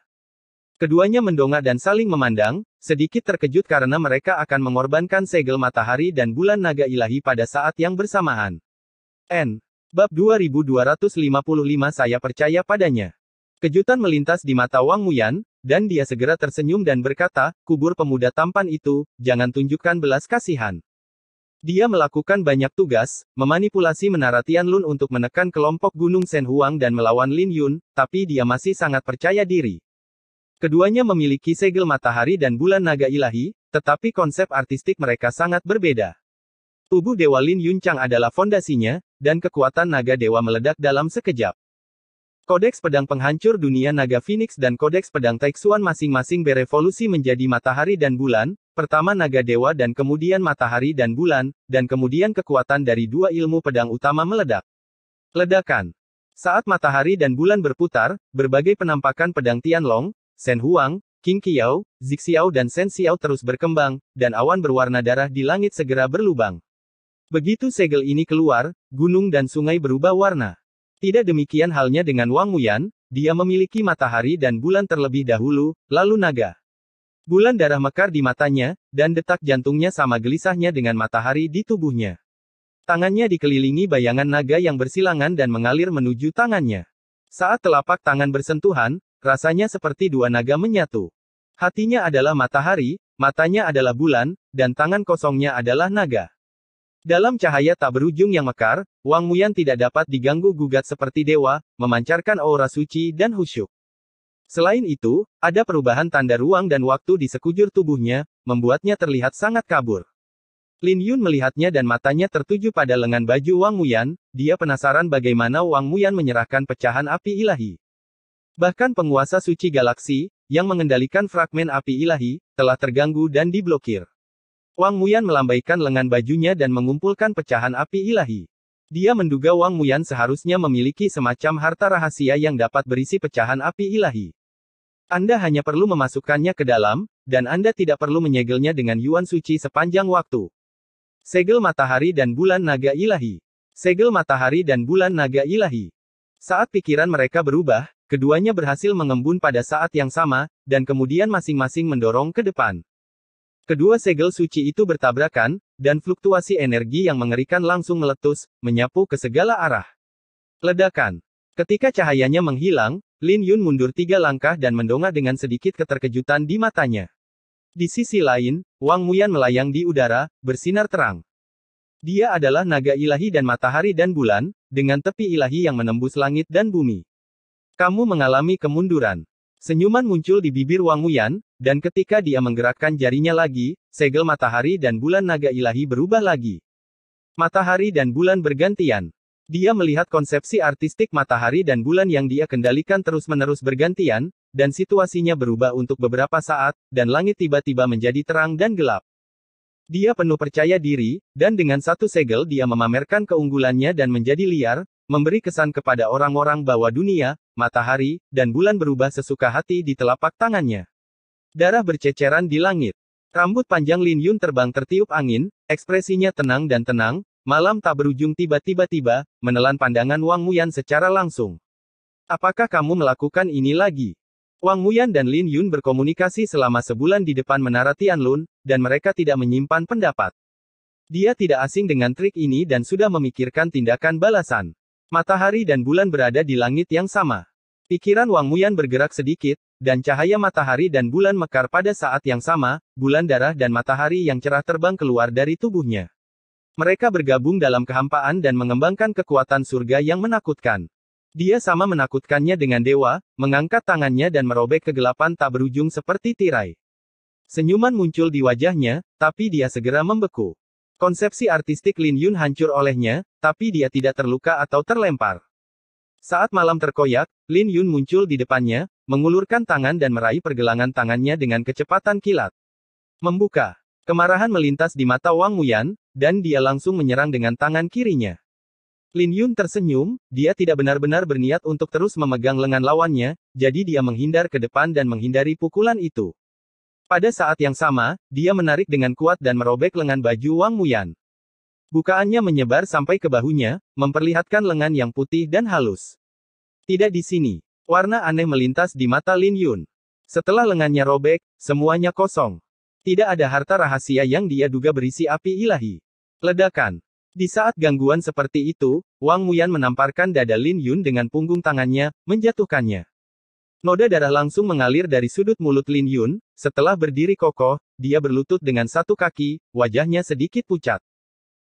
Keduanya mendongak dan saling memandang, sedikit terkejut karena mereka akan mengorbankan segel matahari dan bulan naga ilahi pada saat yang bersamaan. Bab 2255 Saya percaya padanya. Kejutan melintas di mata Wang Muyan, dan dia segera tersenyum dan berkata, kubur pemuda tampan itu, jangan tunjukkan belas kasihan. Dia melakukan banyak tugas, memanipulasi menara Tianlun untuk menekan kelompok Gunung Shen Huang dan melawan Lin Yun, tapi dia masih sangat percaya diri. Keduanya memiliki segel matahari dan bulan naga ilahi, tetapi konsep artistik mereka sangat berbeda. Tubuh Dewa Lin Yunchang adalah fondasinya, dan kekuatan naga dewa meledak dalam sekejap. Kodeks pedang penghancur dunia naga Phoenix dan kodeks pedang Taixuan masing-masing berevolusi menjadi matahari dan bulan, pertama naga dewa dan kemudian matahari dan bulan, dan kemudian kekuatan dari dua ilmu pedang utama meledak. Ledakan. Saat matahari dan bulan berputar, berbagai penampakan pedang Tianlong, Shen Huang, Qing Qiao, Zixiao dan Shen Xiao terus berkembang, dan awan berwarna darah di langit segera berlubang. Begitu segel ini keluar, gunung dan sungai berubah warna. Tidak demikian halnya dengan Wang Muyan, dia memiliki matahari dan bulan terlebih dahulu, lalu naga. Bulan darah mekar di matanya, dan detak jantungnya sama gelisahnya dengan matahari di tubuhnya. Tangannya dikelilingi bayangan naga yang bersilangan dan mengalir menuju tangannya. Saat telapak tangan bersentuhan, rasanya seperti dua naga menyatu. Hatinya adalah matahari, matanya adalah bulan, dan tangan kosongnya adalah naga. Dalam cahaya tak berujung yang mekar, Wang Muyan tidak dapat diganggu-gugat seperti dewa, memancarkan aura suci dan khusyuk. Selain itu, ada perubahan tanda ruang dan waktu di sekujur tubuhnya, membuatnya terlihat sangat kabur. Lin Yun melihatnya dan matanya tertuju pada lengan baju Wang Muyan, dia penasaran bagaimana Wang Muyan menyerahkan pecahan api ilahi. Bahkan penguasa suci galaksi, yang mengendalikan fragmen api ilahi, telah terganggu dan diblokir. Wang Muyan melambaikan lengan bajunya dan mengumpulkan pecahan api ilahi. Dia menduga Wang Muyan seharusnya memiliki semacam harta rahasia yang dapat berisi pecahan api ilahi. Anda hanya perlu memasukkannya ke dalam, dan Anda tidak perlu menyegelnya dengan yuan suci sepanjang waktu. Segel matahari dan bulan naga ilahi. Segel matahari dan bulan naga ilahi. Saat pikiran mereka berubah, keduanya berhasil mengembun pada saat yang sama, dan kemudian masing-masing mendorong ke depan. Kedua segel suci itu bertabrakan, dan fluktuasi energi yang mengerikan langsung meletus, menyapu ke segala arah. Ledakan. Ketika cahayanya menghilang, Lin Yun mundur 3 langkah dan mendongak dengan sedikit keterkejutan di matanya. Di sisi lain, Wang Muyan melayang di udara, bersinar terang. Dia adalah naga ilahi dan matahari dan bulan, dengan tepi ilahi yang menembus langit dan bumi. Kamu mengalami kemunduran. Senyuman muncul di bibir Wang Muyan, dan ketika dia menggerakkan jarinya lagi, segel matahari dan bulan naga ilahi berubah lagi. Matahari dan bulan bergantian. Dia melihat konsepsi artistik matahari dan bulan yang dia kendalikan terus-menerus bergantian, dan situasinya berubah untuk beberapa saat, dan langit tiba-tiba menjadi terang dan gelap. Dia penuh percaya diri, dan dengan satu segel dia memamerkan keunggulannya dan menjadi liar, memberi kesan kepada orang-orang bahwa dunia, matahari, dan bulan berubah sesuka hati di telapak tangannya. Darah berceceran di langit. Rambut panjang Lin Yun terbang tertiup angin, ekspresinya tenang dan tenang, malam tak berujung tiba-tiba, menelan pandangan Wang Muyan secara langsung. Apakah kamu melakukan ini lagi? Wang Muyan dan Lin Yun berkomunikasi selama sebulan di depan menara Tianlun, dan mereka tidak menyimpan pendapat. Dia tidak asing dengan trik ini dan sudah memikirkan tindakan balasan. Matahari dan bulan berada di langit yang sama. Pikiran Wang Muyan bergerak sedikit, dan cahaya matahari dan bulan mekar pada saat yang sama, bulan darah dan matahari yang cerah terbang keluar dari tubuhnya. Mereka bergabung dalam kehampaan dan mengembangkan kekuatan surga yang menakutkan. Dia sama menakutkannya dengan dewa, mengangkat tangannya dan merobek kegelapan tak berujung seperti tirai. Senyuman muncul di wajahnya, tapi dia segera membeku. Konsepsi artistik Lin Yun hancur olehnya, tapi dia tidak terluka atau terlempar. Saat malam terkoyak, Lin Yun muncul di depannya, mengulurkan tangan dan meraih pergelangan tangannya dengan kecepatan kilat. Membuka. Kemarahan melintas di mata Wang Muyan, dan dia langsung menyerang dengan tangan kirinya. Lin Yun tersenyum, dia tidak benar-benar berniat untuk terus memegang lengan lawannya, jadi dia menghindar ke depan dan menghindari pukulan itu. Pada saat yang sama, dia menarik dengan kuat dan merobek lengan baju Wang Muyan. Bukaannya menyebar sampai ke bahunya, memperlihatkan lengan yang putih dan halus. Tidak di sini. Warna aneh melintas di mata Lin Yun. Setelah lengannya robek, semuanya kosong. Tidak ada harta rahasia yang dia duga berisi api ilahi. Ledakan. Di saat gangguan seperti itu, Wang Muyan menamparkan dada Lin Yun dengan punggung tangannya, menjatuhkannya. Noda darah langsung mengalir dari sudut mulut Lin Yun. Setelah berdiri kokoh, dia berlutut dengan satu kaki, wajahnya sedikit pucat.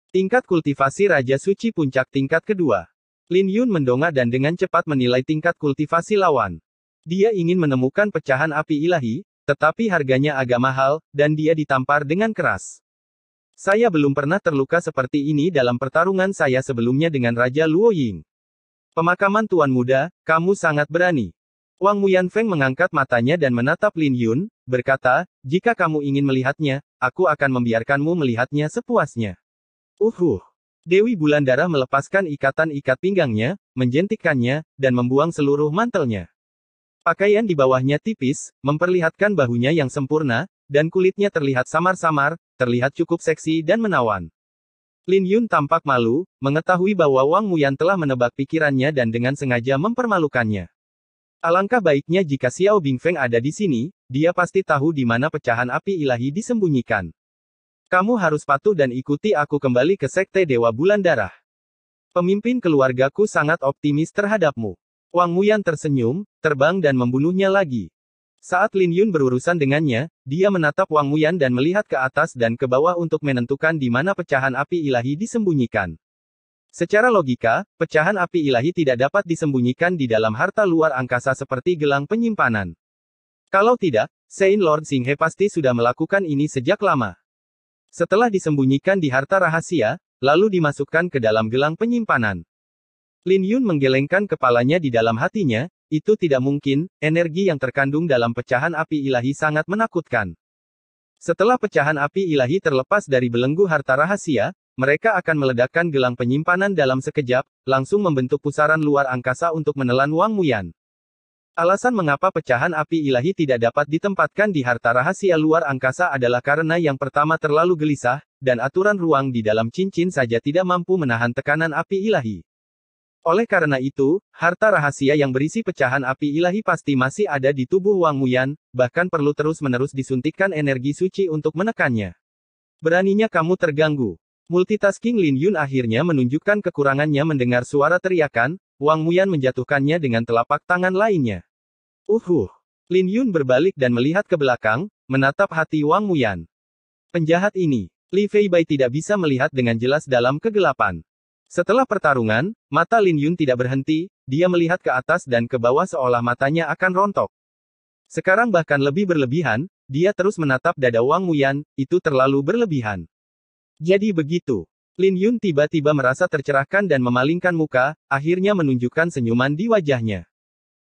Tingkat kultivasi Raja Suci puncak tingkat kedua. Lin Yun mendongak dan dengan cepat menilai tingkat kultivasi lawan. Dia ingin menemukan pecahan api ilahi, tetapi harganya agak mahal, dan dia ditampar dengan keras. Saya belum pernah terluka seperti ini dalam pertarungan saya sebelumnya dengan Raja Luo Ying. Pemakaman Tuan Muda, kamu sangat berani. Wang Muyanfeng mengangkat matanya dan menatap Lin Yun, berkata, jika kamu ingin melihatnya, aku akan membiarkanmu melihatnya sepuasnya. Dewi Bulan Darah melepaskan ikatan-ikat pinggangnya, menjentikkannya, dan membuang seluruh mantelnya. Pakaian di bawahnya tipis, memperlihatkan bahunya yang sempurna, dan kulitnya terlihat samar-samar, terlihat cukup seksi dan menawan. Lin Yun tampak malu, mengetahui bahwa Wang Muyan telah menebak pikirannya dan dengan sengaja mempermalukannya. Alangkah baiknya jika Xiao Bingfeng ada di sini, dia pasti tahu di mana pecahan api ilahi disembunyikan. Kamu harus patuh dan ikuti aku kembali ke Sekte Dewa Bulan Darah. Pemimpin keluargaku sangat optimis terhadapmu. Wang Muyan tersenyum, terbang dan membunuhnya lagi. Saat Lin Yun berurusan dengannya, dia menatap Wang Muyan dan melihat ke atas dan ke bawah untuk menentukan di mana pecahan api ilahi disembunyikan. Secara logika, pecahan api ilahi tidak dapat disembunyikan di dalam harta luar angkasa seperti gelang penyimpanan. Kalau tidak, Saint Lord Xinghe pasti sudah melakukan ini sejak lama. Setelah disembunyikan di harta rahasia, lalu dimasukkan ke dalam gelang penyimpanan. Lin Yun menggelengkan kepalanya di dalam hatinya, itu tidak mungkin, energi yang terkandung dalam pecahan api ilahi sangat menakutkan. Setelah pecahan api ilahi terlepas dari belenggu harta rahasia, mereka akan meledakkan gelang penyimpanan dalam sekejap, langsung membentuk pusaran luar angkasa untuk menelan Wang Muyan. Alasan mengapa pecahan api ilahi tidak dapat ditempatkan di harta rahasia luar angkasa adalah karena yang pertama terlalu gelisah, dan aturan ruang di dalam cincin saja tidak mampu menahan tekanan api ilahi. Oleh karena itu, harta rahasia yang berisi pecahan api ilahi pasti masih ada di tubuh Wang Muyan, bahkan perlu terus-menerus disuntikkan energi suci untuk menekannya. Beraninya kamu terganggu. Multitasking Lin Yun akhirnya menunjukkan kekurangannya mendengar suara teriakan, Wang Muyan menjatuhkannya dengan telapak tangan lainnya. Lin Yun berbalik dan melihat ke belakang, menatap hati Wang Muyan. Penjahat ini, Li Feibai tidak bisa melihat dengan jelas dalam kegelapan. Setelah pertarungan, mata Lin Yun tidak berhenti, dia melihat ke atas dan ke bawah seolah matanya akan rontok. Sekarang bahkan lebih berlebihan, dia terus menatap dada Wang Muyan, itu terlalu berlebihan. Jadi begitu. Lin Yun tiba-tiba merasa tercerahkan dan memalingkan muka, akhirnya menunjukkan senyuman di wajahnya.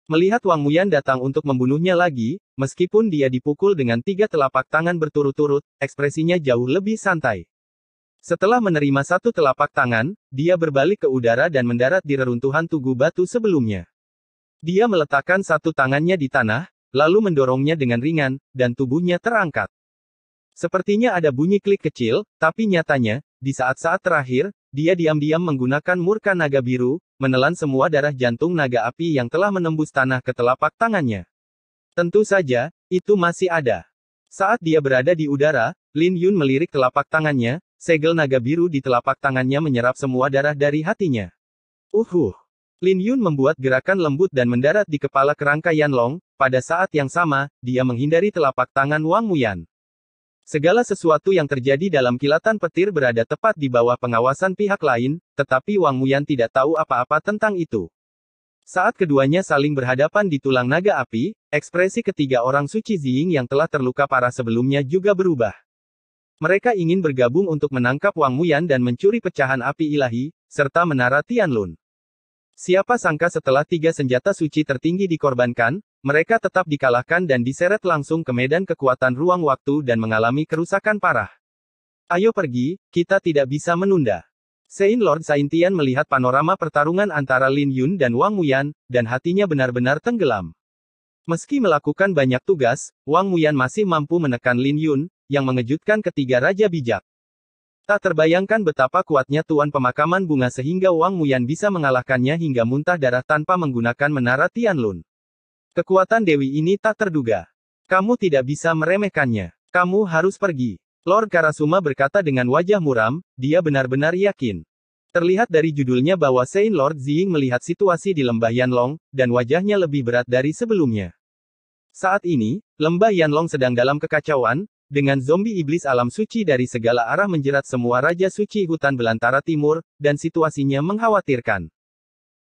Melihat Wang Muyan datang untuk membunuhnya lagi, meskipun dia dipukul dengan 3 telapak tangan berturut-turut, ekspresinya jauh lebih santai. Setelah menerima 1 telapak tangan, dia berbalik ke udara dan mendarat di reruntuhan tugu batu sebelumnya. Dia meletakkan 1 tangannya di tanah, lalu mendorongnya dengan ringan, dan tubuhnya terangkat. Sepertinya ada bunyi klik kecil, tapi nyatanya, di saat-saat terakhir, dia diam-diam menggunakan murka naga biru, menelan semua darah jantung naga api yang telah menembus tanah ke telapak tangannya. Tentu saja, itu masih ada. Saat dia berada di udara, Lin Yun melirik telapak tangannya, segel naga biru di telapak tangannya menyerap semua darah dari hatinya. Lin Yun membuat gerakan lembut dan mendarat di kepala kerangka Yanlong, pada saat yang sama, dia menghindari telapak tangan Wang Muyan. Segala sesuatu yang terjadi dalam kilatan petir berada tepat di bawah pengawasan pihak lain, tetapi Wang Muyan tidak tahu apa-apa tentang itu. Saat keduanya saling berhadapan di tulang naga api, ekspresi ketiga orang suci Ziying yang telah terluka parah sebelumnya juga berubah. Mereka ingin bergabung untuk menangkap Wang Muyan dan mencuri pecahan api ilahi, serta menara Tianlun. Siapa sangka setelah 3 senjata suci tertinggi dikorbankan, mereka tetap dikalahkan dan diseret langsung ke medan kekuatan ruang waktu dan mengalami kerusakan parah. Ayo pergi, kita tidak bisa menunda. Saint Lord Saintian melihat panorama pertarungan antara Lin Yun dan Wang Muyan, dan hatinya benar-benar tenggelam. Meski melakukan banyak tugas, Wang Muyan masih mampu menekan Lin Yun, yang mengejutkan ketiga Raja Bijak. Tak terbayangkan betapa kuatnya Tuan Pemakaman Bunga sehingga Wang Muyan bisa mengalahkannya hingga muntah darah tanpa menggunakan menara Tianlun. Kekuatan Dewi ini tak terduga. Kamu tidak bisa meremehkannya. Kamu harus pergi. Lord Karasuma berkata dengan wajah muram, dia benar-benar yakin. Terlihat dari judulnya bahwa Saint Lord Ziying melihat situasi di lembah Yanlong, dan wajahnya lebih berat dari sebelumnya. Saat ini, lembah Yanlong sedang dalam kekacauan, dengan zombie iblis alam suci dari segala arah menjerat semua raja suci hutan belantara timur, dan situasinya mengkhawatirkan.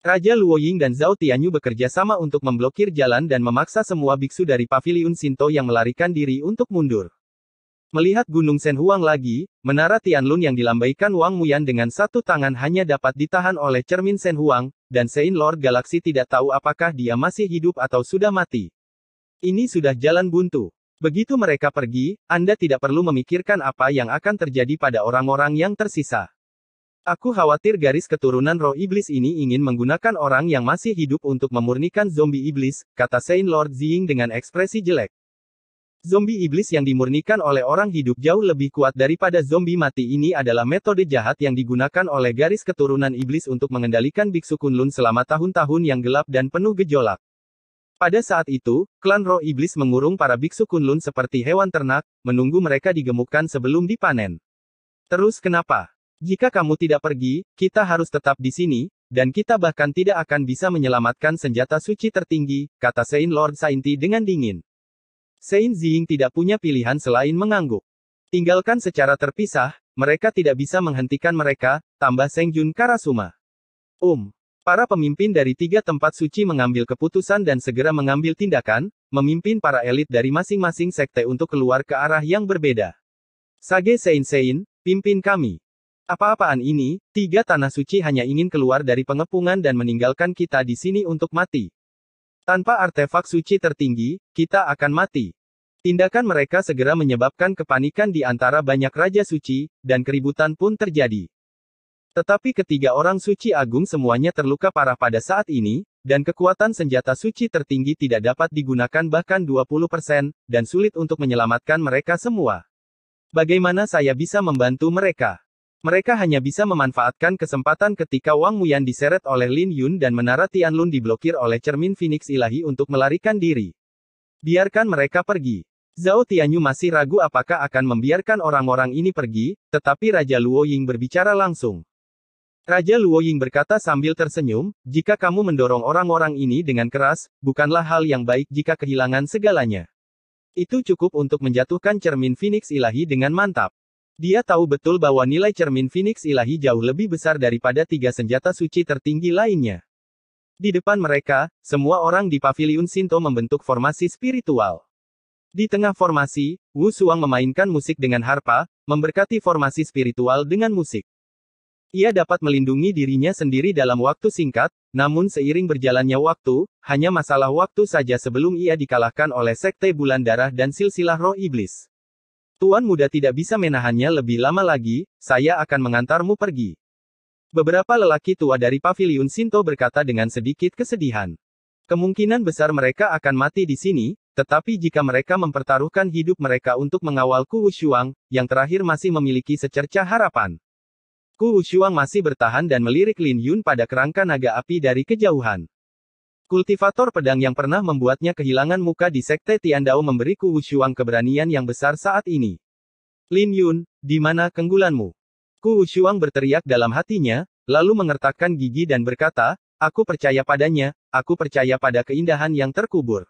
Raja Luoying dan Zhao Tianyu bekerja sama untuk memblokir jalan dan memaksa semua biksu dari paviliun Shinto yang melarikan diri untuk mundur. Melihat Gunung Shenhuang lagi, menara Tianlun yang dilambaikan Wang Muyan dengan satu tangan hanya dapat ditahan oleh cermin Shenhuang, dan Saint Lord Galaxy tidak tahu apakah dia masih hidup atau sudah mati. Ini sudah jalan buntu. Begitu mereka pergi, Anda tidak perlu memikirkan apa yang akan terjadi pada orang-orang yang tersisa. Aku khawatir garis keturunan roh iblis ini ingin menggunakan orang yang masih hidup untuk memurnikan zombie iblis, kata Saint Lord Ziying dengan ekspresi jelek. Zombie iblis yang dimurnikan oleh orang hidup jauh lebih kuat daripada zombie mati ini adalah metode jahat yang digunakan oleh garis keturunan iblis untuk mengendalikan Biksu Kunlun selama tahun-tahun yang gelap dan penuh gejolak. Pada saat itu, klan roh iblis mengurung para Biksu Kunlun seperti hewan ternak, menunggu mereka digemukkan sebelum dipanen. Terus kenapa? Jika kamu tidak pergi, kita harus tetap di sini, dan kita bahkan tidak akan bisa menyelamatkan senjata suci tertinggi, kata Saint Lord Sainti dengan dingin. Saint Ziying tidak punya pilihan selain mengangguk. Tinggalkan secara terpisah, mereka tidak bisa menghentikan mereka, tambah Seng Jun Karasuma. Para pemimpin dari 3 tempat suci mengambil keputusan dan segera mengambil tindakan, memimpin para elit dari masing-masing sekte untuk keluar ke arah yang berbeda. Sage Sein, pimpin kami. Apa-apaan ini, 3 tanah suci hanya ingin keluar dari pengepungan dan meninggalkan kita di sini untuk mati. Tanpa artefak suci tertinggi, kita akan mati. Tindakan mereka segera menyebabkan kepanikan di antara banyak raja suci, dan keributan pun terjadi. Tetapi ketiga orang suci agung semuanya terluka parah pada saat ini, dan kekuatan senjata suci tertinggi tidak dapat digunakan bahkan 20%, dan sulit untuk menyelamatkan mereka semua. Bagaimana saya bisa membantu mereka? Mereka hanya bisa memanfaatkan kesempatan ketika Wang Muyan diseret oleh Lin Yun dan menara Tianlun diblokir oleh cermin Phoenix ilahi untuk melarikan diri. Biarkan mereka pergi. Zhao Tianyu masih ragu apakah akan membiarkan orang-orang ini pergi, tetapi Raja Luoying berbicara langsung. Raja Luoying berkata sambil tersenyum, jika kamu mendorong orang-orang ini dengan keras, bukanlah hal yang baik jika kehilangan segalanya. Itu cukup untuk menjatuhkan cermin Phoenix ilahi dengan mantap. Dia tahu betul bahwa nilai cermin Phoenix ilahi jauh lebih besar daripada 3 senjata suci tertinggi lainnya. Di depan mereka, semua orang di paviliun Shinto membentuk formasi spiritual. Di tengah formasi, Wu Suang memainkan musik dengan harpa, memberkati formasi spiritual dengan musik. Ia dapat melindungi dirinya sendiri dalam waktu singkat, namun seiring berjalannya waktu, hanya masalah waktu saja sebelum ia dikalahkan oleh Sekte Bulan Darah dan Silsilah Roh Iblis. Tuan muda tidak bisa menahannya lebih lama lagi, saya akan mengantarmu pergi. Beberapa lelaki tua dari paviliun Shinto berkata dengan sedikit kesedihan. Kemungkinan besar mereka akan mati di sini, tetapi jika mereka mempertaruhkan hidup mereka untuk mengawal Ku Wushuang, yang terakhir masih memiliki secercah harapan. Ku Wushuang masih bertahan dan melirik Lin Yun pada kerangka naga api dari kejauhan. Kultivator pedang yang pernah membuatnya kehilangan muka di Sekte Tiandao memberi Ku Wushuang keberanian yang besar saat ini. Lin Yun, di mana keunggulanmu? Ku Wushuang berteriak dalam hatinya, lalu mengertakkan gigi dan berkata, aku percaya padanya, aku percaya pada keindahan yang terkubur.